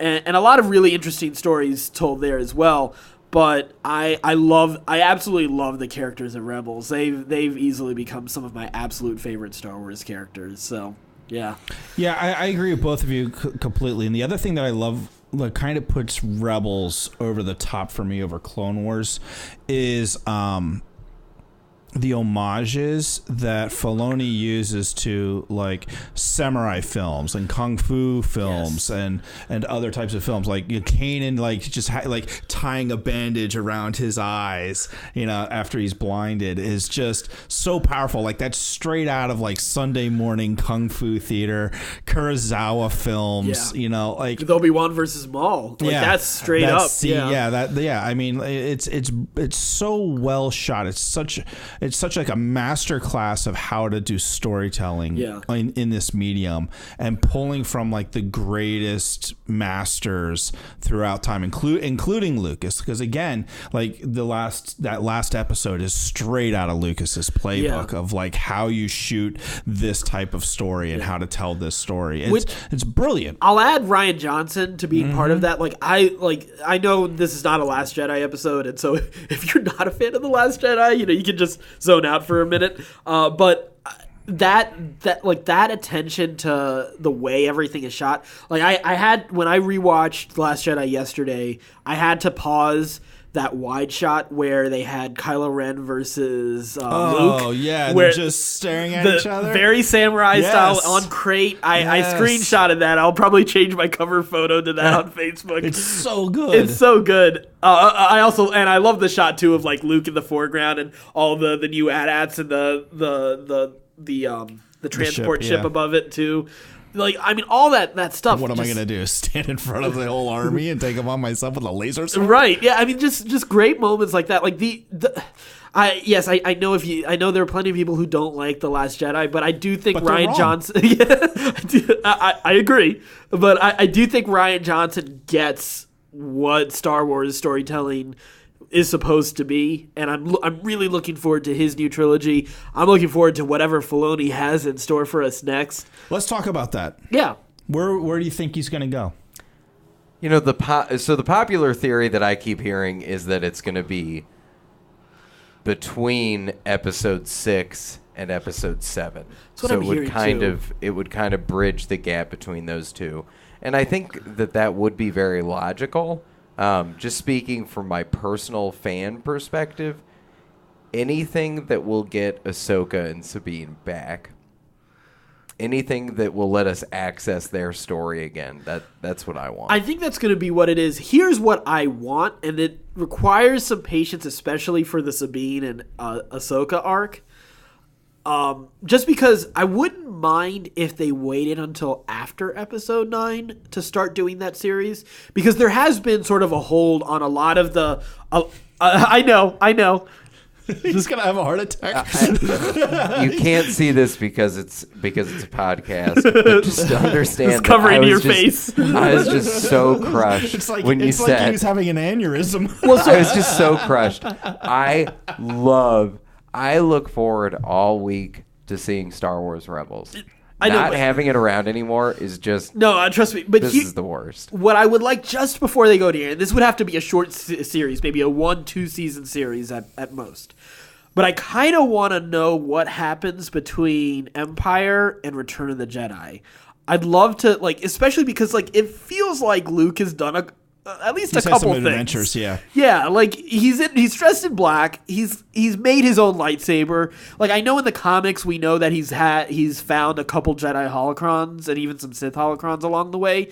and a lot of really interesting stories told there as well. But I absolutely love the characters of Rebels. They've easily become some of my absolute favorite Star Wars characters. So, yeah. Yeah, I agree with both of you completely. And the other thing that I love, that kind of puts Rebels over the top for me over Clone Wars, is the homages that Filoni uses to like samurai films and kung fu films, yes, and other types of films, like Kanan just tying a bandage around his eyes, after he's blinded, is just so powerful. Like that's straight out of like Sunday morning kung fu theater, Kurosawa films. Like Obi-Wan versus Maul. That's straight up. I mean, it's so well shot. It's such like a master class of how to do storytelling in this medium, and pulling from like the greatest masters throughout time, including Lucas, because again, like that last episode is straight out of Lucas's playbook of like how you shoot this type of story and how to tell this story. It's brilliant. I'll add Rian Johnson to being part of that. I know this is not a Last Jedi episode, and so if you're not a fan of The Last Jedi, you can just zone out for a minute. But that attention to the way everything is shot. Like I had, when I rewatched The Last Jedi yesterday, I had to pause that wide shot where they had Kylo Ren versus Luke. Oh, yeah. They're just staring at each other. Very samurai style on crate. I screenshotted that. I'll probably change my cover photo to that on Facebook. It's so good. It's so good. I love the shot too of like Luke in the foreground and all the new AT-ATs and the transport ship above it too. Like, I mean, all that stuff. What am I going to do? Stand in front of the whole army and take them on myself with a laser sword? Right. Yeah. I mean, just great moments like that. Like I know there are plenty of people who don't like The Last Jedi, but I do think Rian Johnson. I agree, but I do think Rian Johnson gets what Star Wars storytelling is supposed to be, and I'm really looking forward to his new trilogy. I'm looking forward to whatever Filoni has in store for us next. Let's talk about that. Yeah. Where do you think he's going to go? You know, the popular theory that I keep hearing is that it's going to be between episode 6 and episode 7. That's what I'm hearing too. It would kind of bridge the gap between those two. And I think that would be very logical. Just speaking from my personal fan perspective, anything that will get Ahsoka and Sabine back, anything that will let us access their story again, that's what I want. I think that's going to be what it is. Here's what I want, and it requires some patience, especially for the Sabine and Ahsoka arc. Just because I wouldn't mind if they waited until after episode 9 to start doing that series, because there has been sort of a hold on a lot of the I know He's gonna have a heart attack. You can't see this because it's a podcast. But just to understand, it's covering your face. I was just so crushed. It's like when you said like he was having an aneurysm. Well, I was just so crushed. I look forward all week to seeing Star Wars Rebels. Not having it around anymore is just trust me. But this is the worst. What I would like just before they go to air, this would have to be a short series, maybe a 1-2 season series at most. But I kind of want to know what happens between Empire and Return of the Jedi. I'd love to, especially because it feels like Luke has done at least a couple things. Adventures, yeah. Yeah, he's dressed in black. He's made his own lightsaber. I know in the comics we know that he's found a couple Jedi holocrons and even some Sith holocrons along the way.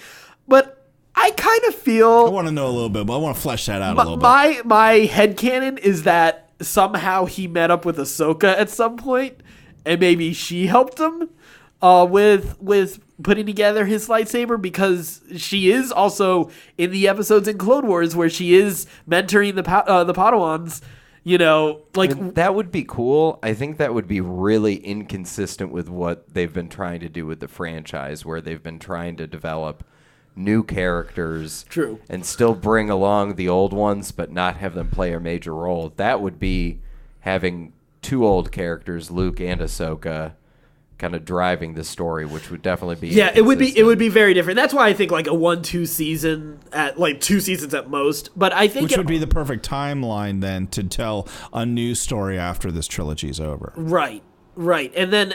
But I kind of feel I want to know a little bit, but I want to flesh that out a little bit. My headcanon is that somehow he met up with Ahsoka at some point, and maybe she helped him with putting together his lightsaber, because she is also in the episodes in Clone Wars where she is mentoring the Padawans. That would be cool. I think that would be really inconsistent with what they've been trying to do with the franchise, where they've been trying to develop new characters. True. And still bring along the old ones, but not have them play a major role. That would be having two old characters, Luke and Ahsoka, kind of driving the story, which would definitely be it would be very different. That's why I think a 1-2 season at 2 seasons at most. But I think which would be the perfect timeline then to tell a new story after this trilogy is over. Right. And then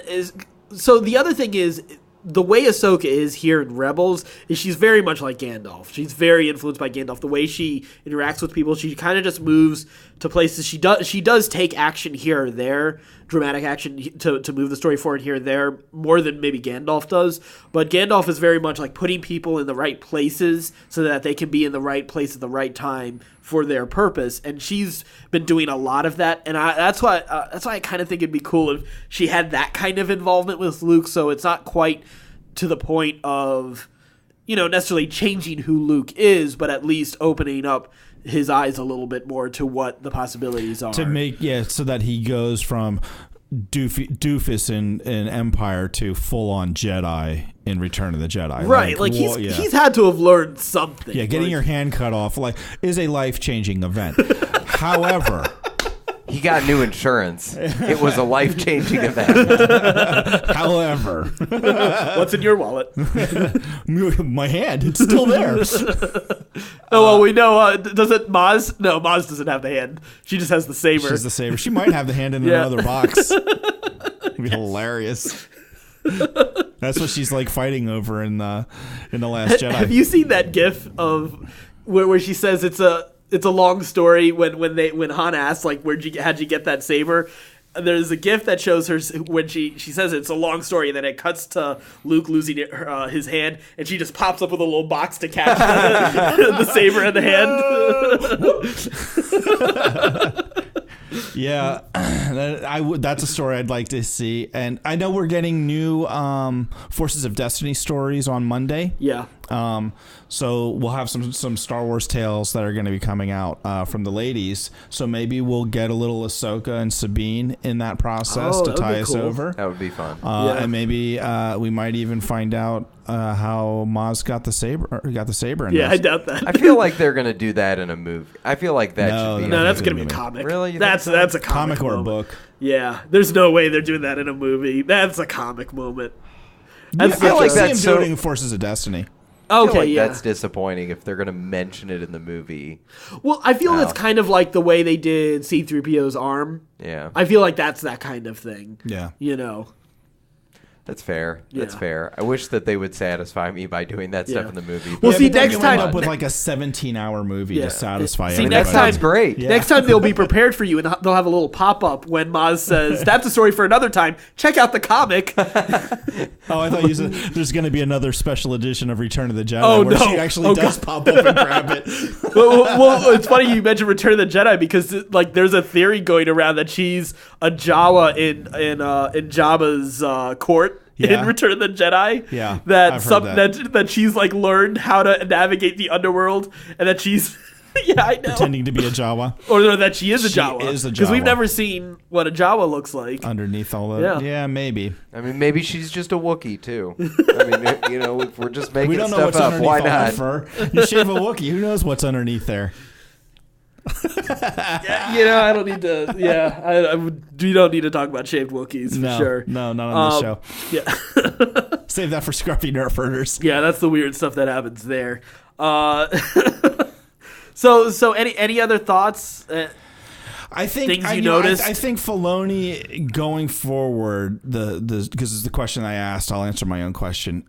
so the other thing is, the way Ahsoka is here in Rebels is she's very much like Gandalf. She's very influenced by Gandalf. The way she interacts with people, she kind of just moves to places. She does take action here or there, dramatic action to move the story forward here and there, more than maybe Gandalf does. But Gandalf is very much like putting people in the right places so that they can be in the right place at the right time for their purpose. And she's been doing a lot of that. And that's why I kind of think it'd be cool if she had that kind of involvement with Luke. So it's not quite to the point of, necessarily changing who Luke is, but at least opening up his eyes a little bit more to what the possibilities are. To make, so that he goes from doofus in Empire to full-on Jedi in Return of the Jedi. Right, he's had to have learned something. Yeah, getting your hand cut off is a life-changing event. However, he got new insurance. It was a life-changing event. However, what's in your wallet? My hand. It's still there. We know. Does it Maz? No, Maz doesn't have the hand. She just has the saber. She's the saber. She might have the hand in another box. It'd be hilarious. That's what she's fighting over in the Last Jedi. Have you seen that GIF of where she says it's it's a long story when Han asks like how'd you get that saber. There's a GIF that shows her when she says it's a long story, and then it cuts to Luke losing his hand, and she just pops up with a little box to catch the saber in the hand. Yeah, that's a story I'd like to see. And I know we're getting new Forces of Destiny stories on Monday. Yeah. So we'll have some Star Wars tales that are going to be coming out from the ladies. So maybe we'll get a little Ahsoka and Sabine in that process to tie us over. That would be fun. And maybe we might even find out how Maz got the saber. In yeah, this. I doubt that. I feel like they're going to do that in a movie. I feel like that should be. No, that's going to be a comic. Really? That's a comic or a book. Yeah, there's no way they're doing that in a movie. That's a comic moment. I feel like that's doing Forces of Destiny. Okay, that's disappointing if they're going to mention it in the movie. Well, I feel it's kind of like the way they did C-3PO's arm. Yeah. I feel like that's that kind of thing. Yeah. You know. That's fair. That's Yeah. fair. I wish that they would satisfy me by doing that stuff in the movie. Well, see, next you time end up with like a 17-hour movie to satisfy See, everybody. next time, That's great. Yeah. Next time they'll be prepared for you, and they'll have a little pop-up when Maz says, "That's a story for another time. Check out the comic." Oh, I thought you said there's going to be another special edition of Return of the Jedi where she actually does pop up and grab it. well, it's funny you mentioned Return of the Jedi because like there's a theory going around that she's a Jawa in Jabba's court. Yeah. In Return of the Jedi, that she's like learned how to navigate the underworld, and that she's I know, pretending to be a Jawa, or no, that she is a Jawa. Because we've Jawa. never seen what a Jawa looks like underneath all of Yeah, maybe. I mean, maybe she's just a Wookiee too. I mean, if we're just making We don't know stuff what's up, underneath why all that not? fur. You shave a Wookiee, who knows what's underneath there? I don't need to. Yeah, we don't need to talk about shaved Wookiees for sure. No, not on this show. Yeah. Save that for scruffy nerf herders. Yeah, that's the weird stuff that happens there. So any other thoughts? I think things you noticed. I think Filoni going forward, because it's the question I asked. I'll answer my own question.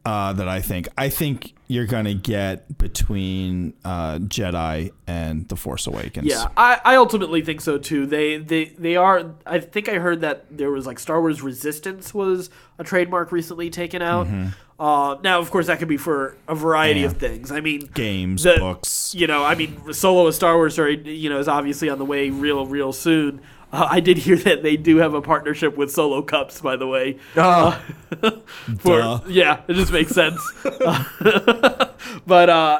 That I think you're gonna get between Jedi and The Force Awakens. Yeah, I ultimately think so too. They are. I think I heard that there was like Star Wars Resistance was a trademark recently taken out. Mm-hmm. Now, of course, that could be for a variety of things. I mean, games, books. Solo a Star Wars story, is obviously on the way real soon. I did hear that they do have a partnership with Solo Cups, by the way. Duh. It just makes sense.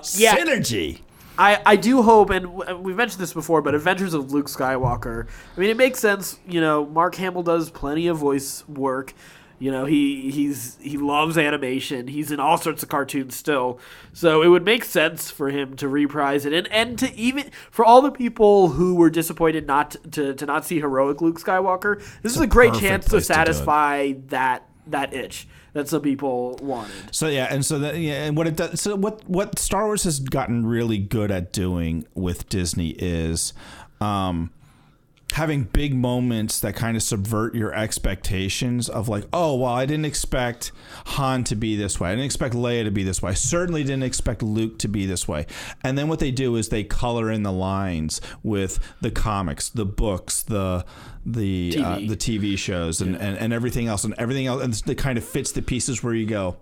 Synergy. I do hope, and we've mentioned this before, but Adventures of Luke Skywalker. I mean, it makes sense. Mark Hamill does plenty of voice work. He loves animation. He's in all sorts of cartoons still. So it would make sense for him to reprise it. And to even for all the people who were disappointed not to see heroic Luke Skywalker, this is a great chance to satisfy that itch that some people wanted. So and what it does. So what Star Wars has gotten really good at doing with Disney is having big moments that kind of subvert your expectations of like, oh, well, I didn't expect Han to be this way. I didn't expect Leia to be this way. I certainly didn't expect Luke to be this way. And then what they do is they color in the lines with the comics, the books, the TV shows and everything else. And it kind of fits the pieces where you go,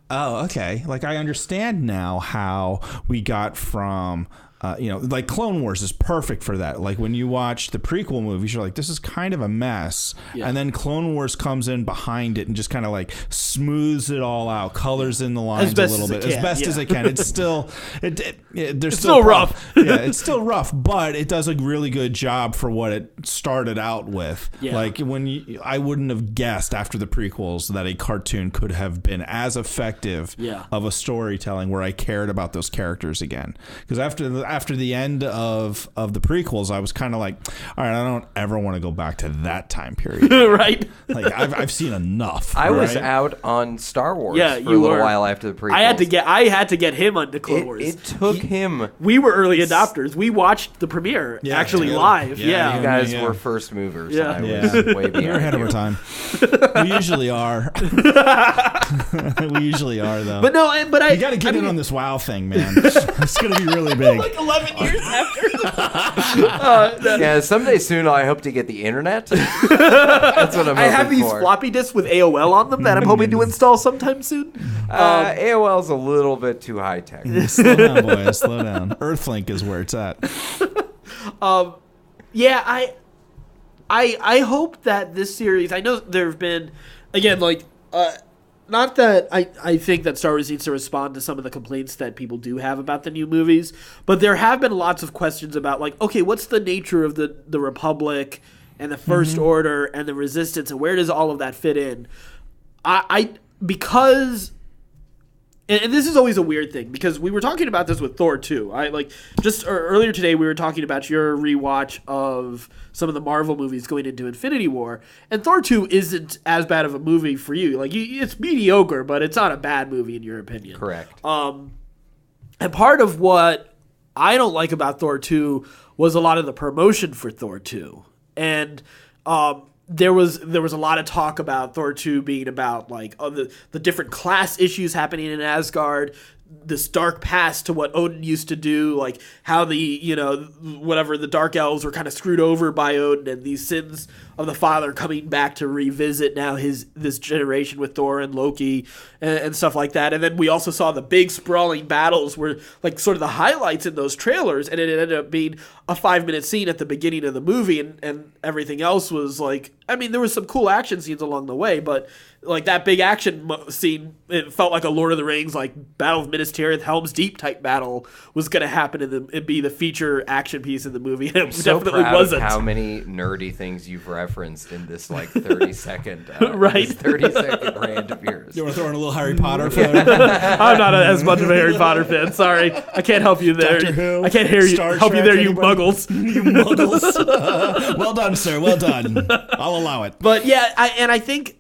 oh, okay. Like I understand now how we got from... like Clone Wars is perfect for that. Like when you watch the prequel movies, you're like, this is kind of a mess. Yeah. And then Clone Wars comes in behind it and just kind of like smooths it all out, colors in the lines a little bit. As best as it can. It's still, it's still rough. Yeah, it's still rough, but it does a really good job for what it started out with. Yeah. Like I wouldn't have guessed after the prequels that a cartoon could have been as effective of a storytelling where I cared about those characters again. Because after the end of the prequels, I was kind of like, all right, I don't ever want to go back to that time period. Right? Like I've seen enough. I was out on Star Wars for a little while after the prequels. I had to get him onto Clone Wars. It took him. We were early adopters. We watched the premiere live. Yeah. You guys were first movers. Yeah. I was way behind. You're ahead of our time. We usually are. We usually are, though. But no, you got to get in on this WoW thing, man. It's going to be really big. 11 years after. Yeah, someday soon I hope to get the internet. That's what I'm hoping I have these for. floppy disks with AOL on them that I'm hoping to install sometime soon. AOL's a little bit too high tech. Slow down, boys. Slow down. Earthlink is where it's at. Yeah, I hope that this series. I know there have been, again, like, not that I think that Star Wars needs to respond to some of the complaints that people do have about the new movies, but there have been lots of questions about, like, okay, what's the nature of the Republic and the First Order and the Resistance, and where does all of that fit in? Because. And this is always a weird thing, because we were talking about this with Thor 2. Earlier today we were talking about your rewatch of some of the Marvel movies going into Infinity War, and Thor 2 isn't as bad of a movie for you. Like, it's mediocre, but it's not a bad movie in your opinion. Correct. And part of what I don't like about Thor 2 was a lot of the promotion for Thor 2. And there was a lot of talk about Thor 2 being about, like, the different class issues happening in Asgard, this dark past to what Odin used to do, like how the Dark Elves were kind of screwed over by Odin, and these sins of the father coming back to revisit now this generation with Thor and Loki and stuff like that. And then we also saw the big sprawling battles were like sort of the highlights in those trailers, and it ended up being a 5-minute scene at the beginning of the movie, and everything else was like, I mean, there was some cool action scenes along the way, but like that big action scene, it felt like a Lord of the Rings, like Battle of Minas Tirith, Helm's Deep type battle was going to happen, and it'd be the feature action piece of the movie. And it so definitely proud wasn't. Of how many nerdy things you've referenced in this like 30-second, right? 30-second rant of yours. You want to throw in a little Harry Potter fan? I'm not as much of a Harry Potter fan. Sorry, I can't help you there. Doctor Who, I can't hear you. Star Help you Trek, there, you anybody? muggles. You muggles. Well done, sir. Well done. I'll allow it. But yeah, I think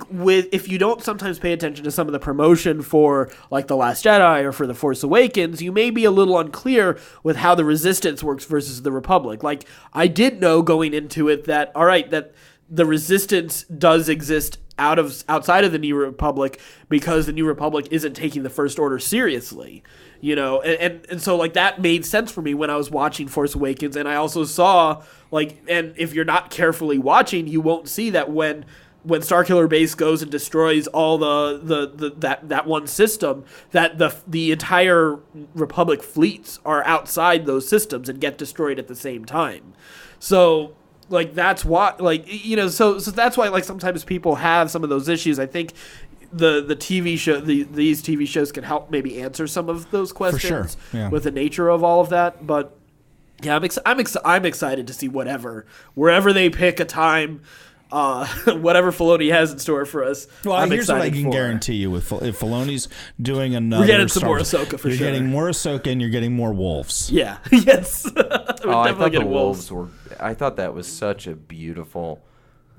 with, if you don't sometimes pay attention to some of the promotion for like The Last Jedi or for The Force Awakens, you may be a little unclear with how the Resistance works versus the Republic. Like, I did know going into it that, all right, that the Resistance does exist outside of the New Republic because the New Republic isn't taking the First Order seriously, you know, and so like that made sense for me when I was watching Force Awakens. And I also saw, like, and if you're not carefully watching, you won't see that when Starkiller Base goes and destroys all that one system, that the entire Republic fleets are outside those systems and get destroyed at the same time. So like that's why, like, you know, so that's why, like, sometimes people have some of those issues. I think the TV show, these TV shows can help maybe answer some of those questions For sure. Yeah. with the nature of all of that. But yeah, I'm excited to see wherever they pick a time. Whatever Filoni has in store for us. Well, I'm here's what I excited can for. guarantee you: if Filoni's doing another, We're getting some Star more Wars, Ahsoka for you're sure. getting more Ahsoka, and you're getting more wolves. Yeah. Yes. I thought the wolves were. I thought that was such a beautiful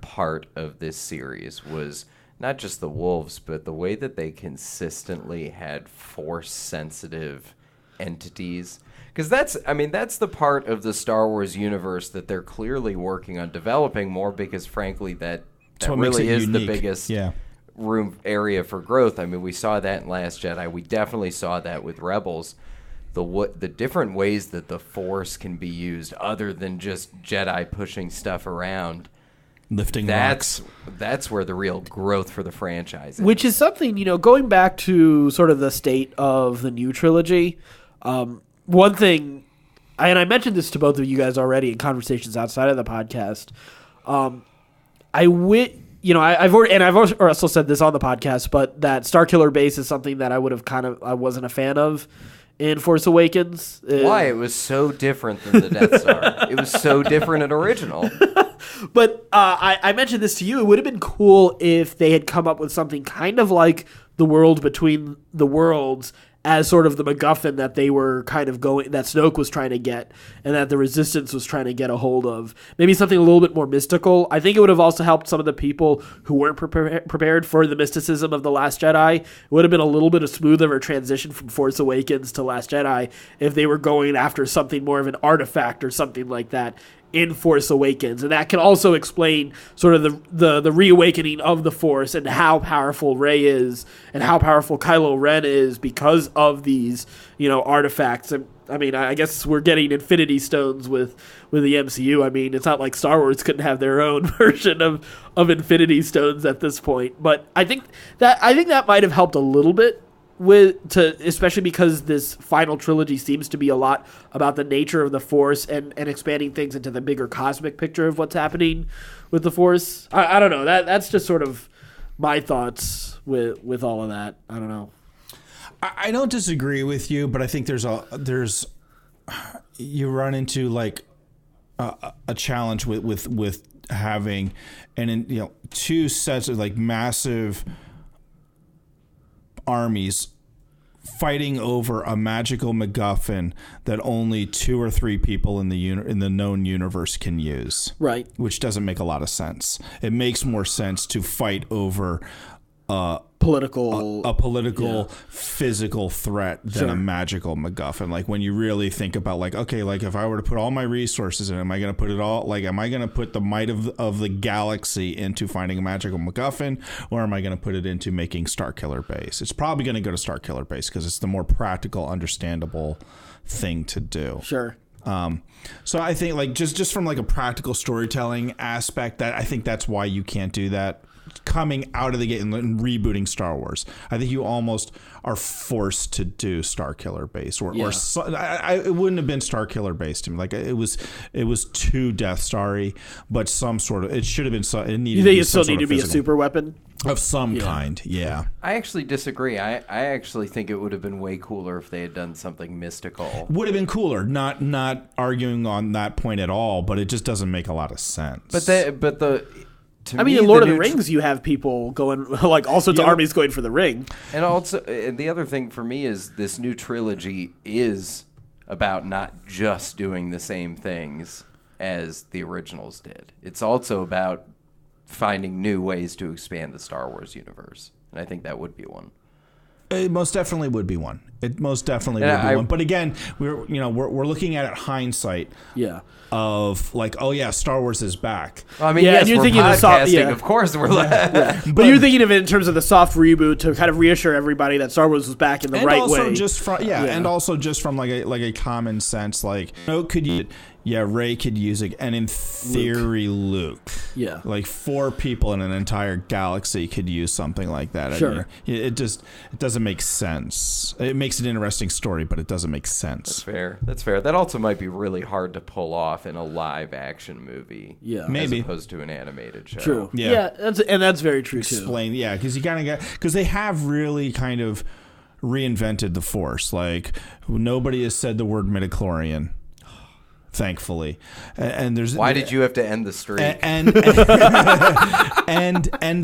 part of this series, was not just the wolves, but the way that they consistently had Force-sensitive entities. Because that's the part of the Star Wars universe that they're clearly working on developing more, because frankly that really is unique. the biggest area for growth. I mean, we saw that in Last Jedi. We definitely saw that with Rebels. The different ways that the Force can be used other than just Jedi pushing stuff around. Lifting rocks. That's where the real growth for the franchise is. Which is something, you know, going back to sort of the state of the new trilogy, one thing, and I mentioned this to both of you guys already in conversations outside of the podcast. I've also said this on the podcast, but that Starkiller Base is something that I wasn't a fan of in Force Awakens. Why? It was so different than the Death Star. It was so different and original. But I mentioned this to you. It would have been cool if they had come up with something kind of like the world between the worlds, as sort of the MacGuffin that they were kind of that Snoke was trying to get, and that the Resistance was trying to get a hold of. Maybe something a little bit more mystical. I think it would have also helped some of the people who weren't prepared for the mysticism of The Last Jedi. It would have been a little bit of smoother of a transition from Force Awakens to Last Jedi if they were going after something more of an artifact or something like that in Force Awakens. And that can also explain sort of the reawakening of the Force and how powerful Rey is and how powerful Kylo Ren is because of these, you know, artifacts. And I mean, I guess we're getting Infinity Stones with the MCU. I mean, it's not like Star Wars couldn't have their own version of Infinity Stones at this point. But I think that might have helped a little bit especially because this final trilogy seems to be a lot about the nature of the Force and expanding things into the bigger cosmic picture of what's happening with the Force. I don't know. That's just sort of my thoughts with all of that. I don't know. I don't disagree with you, but I think you run into like a challenge with having two sets of like massive armies fighting over a magical MacGuffin that only 2 or 3 people in the known universe can use. Right. Which doesn't make a lot of sense. It makes more sense to fight over a political physical threat than a magical MacGuffin. Like when you really think about like, okay, like if I were to put all my resources in, am I going to put it all, like, am I going to put the might of the galaxy into finding a magical MacGuffin, or am I going to put it into making Starkiller Base? It's probably going to go to Starkiller Base because it's the more practical, understandable thing to do. Sure. So I think like just from like a practical storytelling aspect, that I think that's why you can't do that coming out of the gate and rebooting Star Wars. I think you almost are forced to do Starkiller Base, or it wouldn't have been Starkiller Base to me. Like it was too Death Starry, but some sort of, it should have been. It needed. You think it still needed to be a super weapon of some kind? Yeah. I actually disagree. I actually think it would have been way cooler if they had done something mystical. Would have been cooler. Not arguing on that point at all, but it just doesn't make a lot of sense. I mean, in Lord of the Rings, you have people going, like, all sorts of armies going for the ring. And also, the other thing for me is this new trilogy is about not just doing the same things as the originals did. It's also about finding new ways to expand the Star Wars universe. And I think that would be one. It most definitely would be one. But again, we're looking at it hindsight. Yeah. Of like, oh yeah, Star Wars is back. Well, I mean, yes, you're thinking podcasting, of course we're But you're thinking of it in terms of the soft reboot to kind of reassure everybody that Star Wars was back in the right way. And also just from like a common sense, like Rey could use it, and in theory, Luke. Yeah. Like 4 people in an entire galaxy could use something like that. Sure. I mean, it doesn't make sense. It makes an interesting story, but it doesn't make sense. That's fair. That also might be really hard to pull off in a live action movie. Yeah. Maybe. As opposed to an animated show. True. Yeah. That's very true too. Yeah, because you kind of because they have really kind of reinvented the Force. Like nobody has said the word midichlorian. Thankfully, and there's why did you have to end the streak? And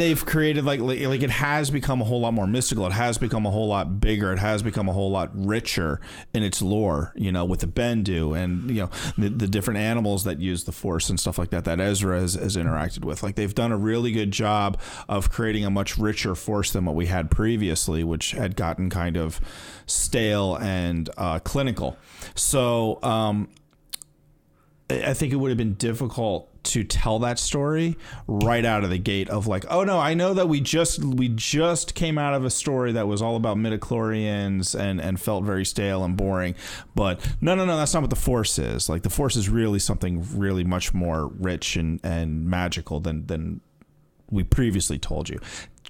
they've created like it has become a whole lot more mystical. It has become a whole lot bigger. It has become a whole lot richer in its lore. With the Bendu and the different animals that use the Force and stuff like that Ezra has interacted with. Like they've done a really good job of creating a much richer Force than what we had previously, which had gotten kind of stale and clinical. So. I think it would have been difficult to tell that story right out of the gate of like, oh no, I know that we just came out of a story that was all about midichlorians and felt very stale and boring, but no, that's not what the Force is. Like the Force is really something really much more rich and magical than we previously told you.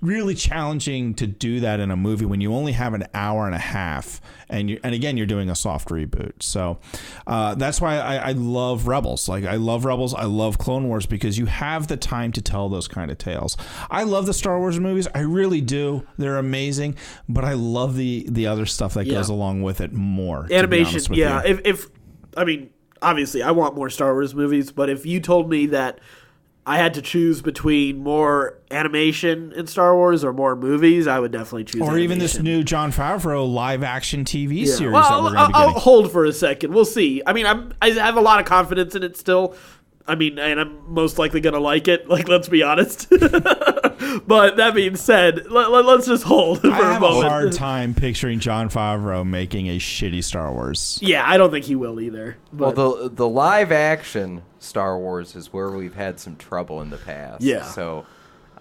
Really challenging to do that in a movie when you only have an hour and a half, and again you're doing a soft reboot. So that's why I love Rebels. Like I love Rebels, I love Clone Wars, because you have the time to tell those kind of tales. I love the Star Wars movies, I really do. They're amazing, but I love the other stuff that goes along with it more. Animation, yeah. If I mean, obviously, I want more Star Wars movies, but if you told me that I had to choose between more animation in Star Wars or more movies, I would definitely choose animation. Even this new Jon Favreau live-action TV series that we're going to be getting. I'll hold for a second. We'll see. I mean, I have a lot of confidence in it still. I mean, and I'm most likely going to like it. Like, let's be honest. But that being said, let's just hold for a moment. I have a hard time picturing Jon Favreau making a shitty Star Wars. Yeah, I don't think he will either. But. Well, the live action Star Wars is where we've had some trouble in the past. Yeah. So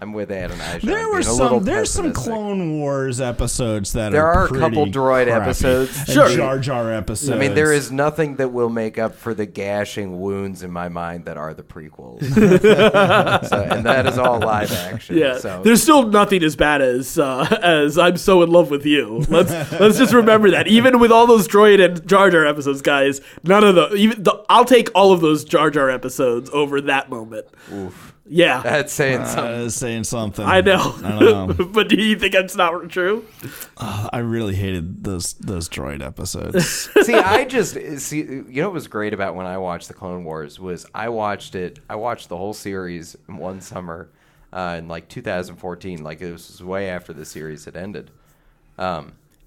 I'm with Adonijah. There's some Clone Wars episodes that there are a pretty couple droid crappy. episodes. And Sure. Jar Jar episodes. I mean, there is nothing that will make up for the gashing wounds in my mind that are the prequels. And that is all live action. Yeah, So. there's still nothing as bad as I'm so in love with you. Let's just remember that. Even with all those droid and Jar Jar episodes, guys, none of I'll take all of those Jar Jar episodes over that moment. Oof. Yeah, That's saying something. saying something. I know. I don't know. But do you think that's not true? I really hated those droid episodes. What was great about when I watched the Clone Wars was I watched the whole series in one summer in like 2014. Like it was way after the series had ended.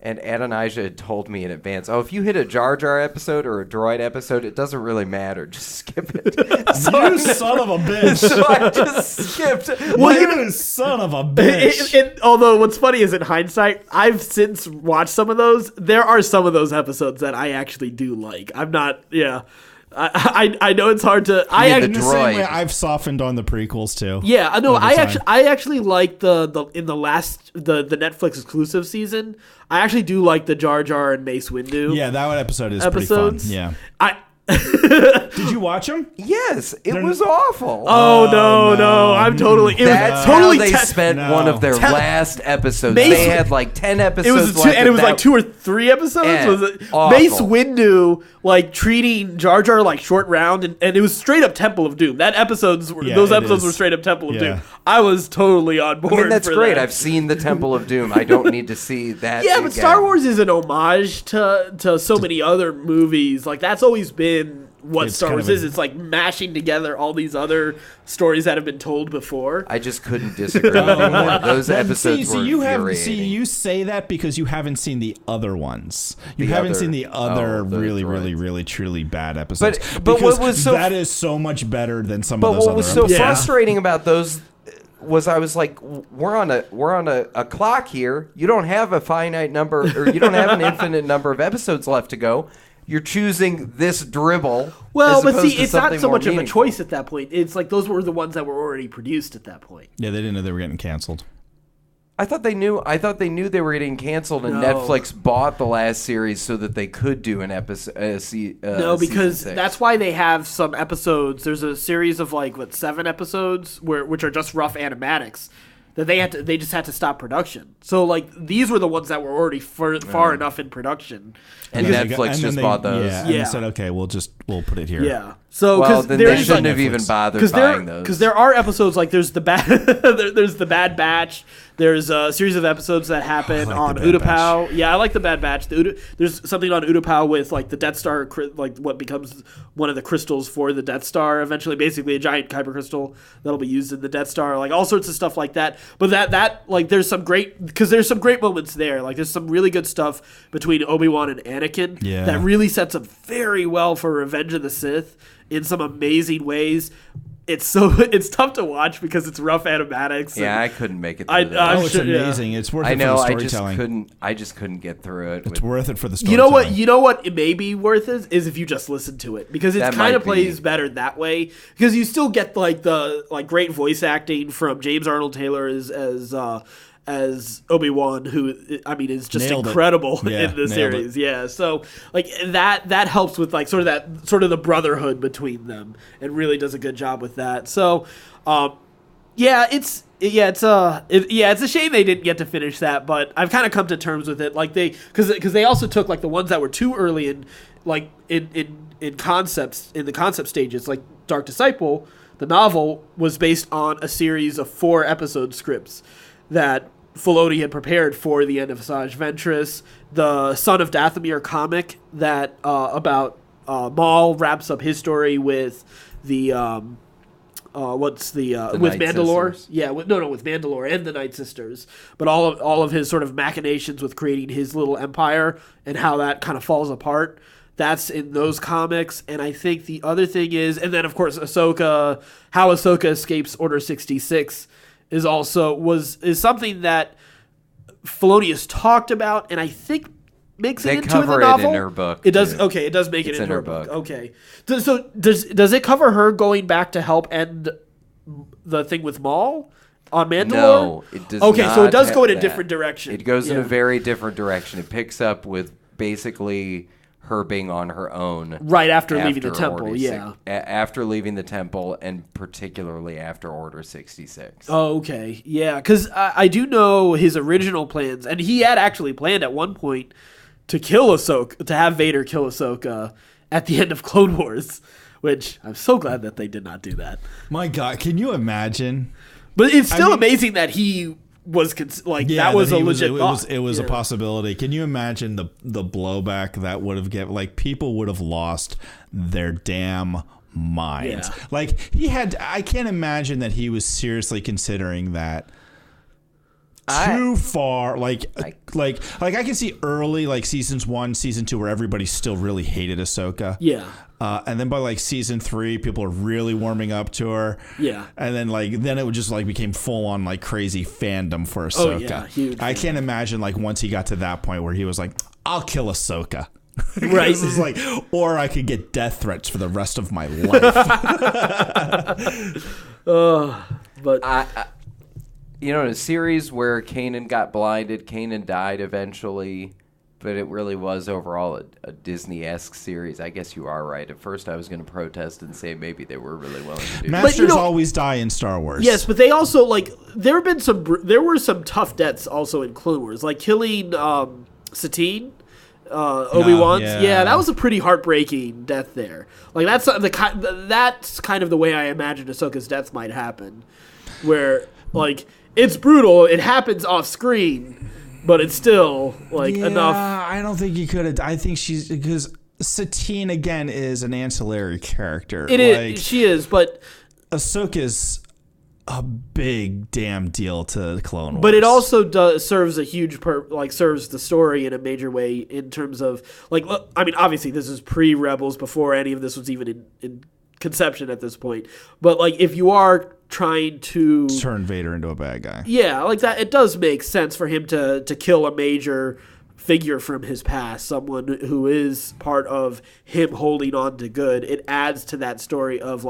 And Adonijah had told me in advance, if you hit a Jar Jar episode or a droid episode, it doesn't really matter. Just skip it. You son of a bitch. So I just skipped. You son of a bitch. Although what's funny is in hindsight, I've since watched some of those. There are some of those episodes that I actually do like. I'm not, yeah. I know it's hard to. In the same way, I've softened on the prequels too. Yeah, I know. I actually like the Netflix exclusive season. I actually do like the Jar Jar and Mace Windu. Yeah, that episode is episodes. pretty fun. Yeah. Did you watch them? Yes, it was awful. Oh no! I'm totally. That's totally how they spent one of their last episodes. They had like 10 episodes. It was left, and it was like 2 or 3 episodes. Was it awful. Mace Windu like treating Jar Jar like short round, and it was straight up Temple of Doom. Those episodes were straight up Temple of Doom. I was totally on board. I mean, that's for great. that. I've seen the Temple of Doom. I don't need to see that. Yeah, but Star Wars is an homage to so many other movies. Like that's always been what Star Wars is. It's like mashing together all these other stories that have been told before. I just couldn't disagree with you more. Those episodes were infuriating. You say that because you haven't seen the other ones. You haven't seen the other really, truly bad episodes. But what was that is so much better than some of those other episodes. But what was so frustrating about those was I was like, we're on a clock here. You don't have a finite number, or you don't have an infinite number of episodes left to go. You're choosing this dribble. Well, but see, it's not so much of a choice at that point. It's like those were the ones that were already produced at that point. Yeah, they didn't know they were getting canceled. I thought they knew they were getting canceled, and Netflix bought the last series so that they could do an episode. No, because that's why they have some episodes. There's a series of 7 episodes which are just rough animatics that they just had to stop production. So these were the ones that were already far enough in production. And Netflix just bought those. Yeah, and they said, okay, we'll put it here. Yeah. So then they shouldn't have even bothered buying those. Because there are episodes there's the there's the Bad Batch. There's a series of episodes that happen on Utapau. Yeah, I like the Bad Batch. There's something on Utapau with the Death Star, what becomes one of the crystals for the Death Star. Eventually, basically a giant kyber crystal that'll be used in the Death Star. All sorts of stuff like that. But that there's some great moments there. There's some really good stuff between Obi-Wan and Anakin that really sets up very well for Revenge of the Sith in some amazing ways. It's tough to watch because it's rough animatics. Yeah, I couldn't make it through that. It's amazing. It's worth it for the storytelling. I just couldn't get through it. It's worth it for the storytelling. You know what it may be worth is if you just listen to it, because it kind of plays better that way, because you still get the great voice acting from James Arnold Taylor as Obi-Wan, who is just incredible in the series. Yeah, so that helps with sort of the brotherhood between them, and really does a good job with that. So, it's a shame they didn't get to finish that, but I've kind of come to terms with it. Because they also took the ones that were too early in the concept stages, like Dark Disciple. The novel was based on a series of 4 episode scripts that Filoni had prepared for the end of Asajj Ventress. The Son of Dathomir comic that about Maul wraps up his story with the with Mandalore. Sisters. Yeah, with Mandalore and the Night Sisters. But all of his sort of machinations with creating his little empire and how that kind of falls apart. That's in those comics. And I think the other thing is, and then of course Ahsoka, how Ahsoka escapes Order 66 is something that Filoni has talked about, and I think makes it into the novel. They cover it in her book. It does. Okay, it does make it in her book. Okay. So does it cover her going back to help end the thing with Maul? on Mandalore? No, it does Okay, not so it does go in a have different that. direction. It goes in Yeah. a very different direction. It picks up with basically her being on her own Right after leaving the temple, Order yeah. after leaving the temple, and particularly after Order 66. Oh, okay. Yeah, because I do know his original plans, and he had actually planned at one point to kill Ahsoka, to have Vader kill Ahsoka at the end of Clone Wars, which I'm so glad that they did not do that. My God, can you imagine? But it's still amazing that he was that was a legit thought. It was a possibility. Can you imagine the blowback that would have given? Like, people would have lost their damn minds. Yeah. Like, I can't imagine that he was seriously considering that. Too far, like I can see early, like seasons 1, season 2, where everybody still really hated Ahsoka. Yeah. And then by like season 3, people are really warming up to her. Yeah. And then it would just like became full on like crazy fandom for Ahsoka. Oh, yeah, huge I fan. can't imagine like once he got to that point where he was like, I'll kill Ahsoka. Right. This is like, or I could get death threats for the rest of my life. But In a series where Kanan got blinded, Kanan died eventually, but it really was overall a Disney-esque series. I guess you are right. At first I was going to protest and say maybe they were really willing to do that. Masters always die in Star Wars. yes, but they also there were some tough deaths also in Clone Wars, like killing Satine. Obi-Wan's, yeah. that was a pretty heartbreaking death there. Like that's kind of the way I imagined Ahsoka's death might happen, where like it's brutal, it happens off screen, but it's still enough. I don't think you could have. I think she's because Satine again is an ancillary character. It is, she is, but Ahsoka's a big damn deal to Clone Wars. but it also serves a huge serves the story in a major way in terms of I mean, obviously this is pre-Rebels, before any of this was even in conception at this point. But if you are trying to turn Vader into a bad guy, that, it does make sense for him to kill a major figure from his past, someone who is part of him holding on to good. It adds to that story of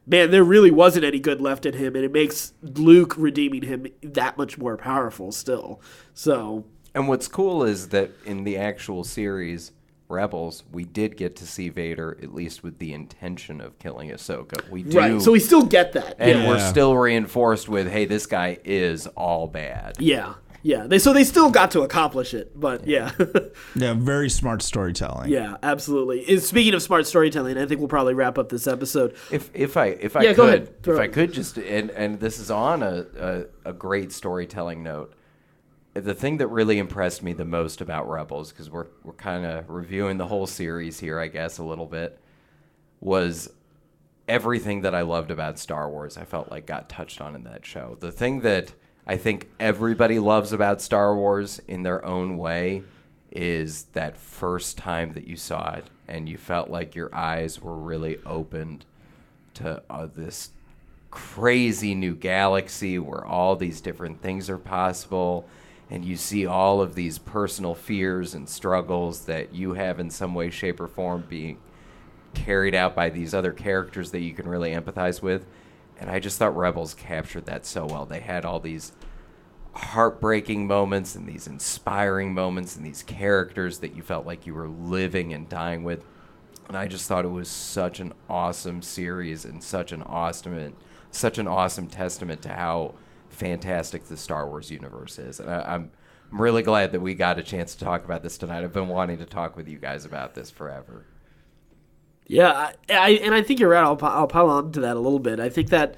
man, there really wasn't any good left in him, and it makes Luke redeeming him that much more powerful still. So, and what's cool is that in the actual series Rebels, we did get to see Vader at least with the intention of killing Ahsoka. We do, right? So we still get that, and we're still reinforced with, hey, this guy is all bad. Yeah. They still got to accomplish it, but yeah. Yeah, very smart storytelling. Yeah, absolutely. Speaking of smart storytelling, I think we'll probably wrap up this episode. If I could just and this is on a great storytelling note. The thing that really impressed me the most about Rebels, because we're kind of reviewing the whole series here, I guess, a little bit, was everything that I loved about Star Wars. I felt like got touched on in that show. The thing that I think everybody loves about Star Wars in their own way is that first time that you saw it and you felt like your eyes were really opened to this crazy new galaxy where all these different things are possible, and you see all of these personal fears and struggles that you have in some way, shape, or form being carried out by these other characters that you can really empathize with. And I just thought Rebels captured that so well. They had all these heartbreaking moments and these inspiring moments and these characters that you felt like you were living and dying with. And I just thought it was such an awesome series and such an awesome testament to how fantastic the Star Wars universe is. And I'm really glad that we got a chance to talk about this tonight. I've been wanting to talk with you guys about this forever. Yeah, I think you're right. I'll pile on to that a little bit. I think that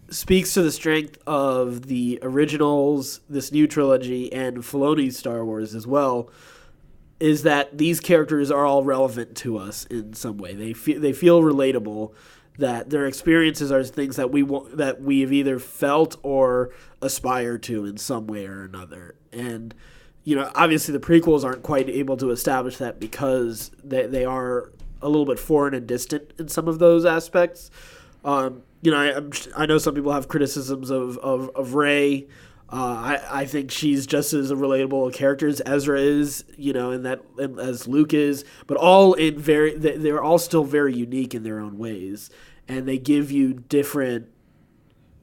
speaks to the strength of the originals, this new trilogy, and Filoni's Star Wars as well, is that these characters are all relevant to us in some way. They feel relatable, that their experiences are things that we have either felt or aspire to in some way or another. And obviously the prequels aren't quite able to establish that because they are a little bit foreign and distant in some of those aspects. I know some people have criticisms of Rey. I think she's just as a relatable character as Ezra is, and as Luke is, but they're all still very unique in their own ways, and they give you different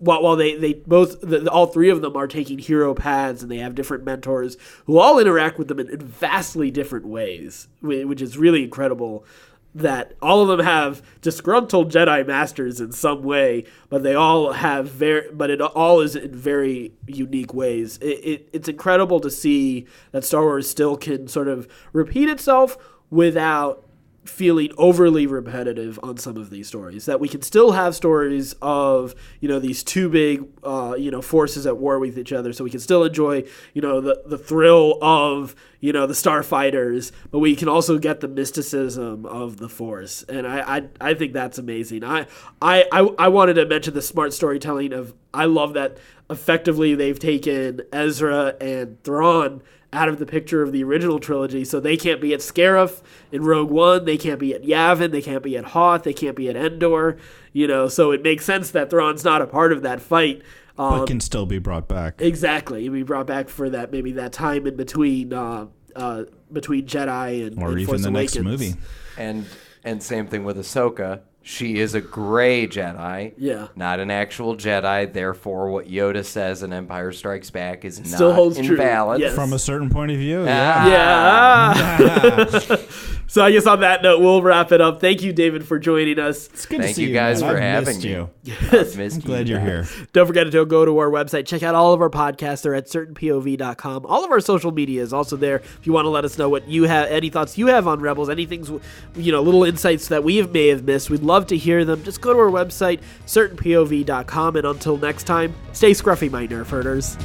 while they both all three of them are taking hero paths and they have different mentors who all interact with them in vastly different ways, which is really incredible. That all of them have disgruntled Jedi masters in some way, but they all have it all is in very unique ways. It's incredible to see that Star Wars still can sort of repeat itself without feeling overly repetitive on some of these stories, that we can still have stories of, these two big, forces at war with each other. So we can still enjoy, the thrill of, the starfighters, but we can also get the mysticism of the Force. And I think that's amazing. I wanted to mention the smart storytelling I love that effectively they've taken Ezra and Thrawn out of the picture of the original trilogy, so they can't be at Scarif in Rogue One, they can't be at Yavin, they can't be at Hoth, they can't be at Endor, so it makes sense that Thrawn's not a part of that fight. But can still be brought back. Exactly, be brought back for that, maybe that time in between Jedi and even Force the Awakens. next movie. And same thing with Ahsoka. She is a gray Jedi, not an actual Jedi. Therefore, what Yoda says in Empire Strikes Back is still not holds invalid. True. Yes. From a certain point of view. Yeah. So I guess on that note, we'll wrap it up. Thank you, David, for joining us. It's good Thank to see you guys man. for I've having missed me. you. I've missed I'm you glad you're guys. here. Don't forget to go to our website. Check out all of our podcasts. They're at certainpov.com. All of our social media is also there. If you want to let us know what you have, any thoughts you have on Rebels, any things, little insights that we may have missed, we'd love to hear them. Just go to our website, certainpov.com. And until next time, stay scruffy, my nerf herders.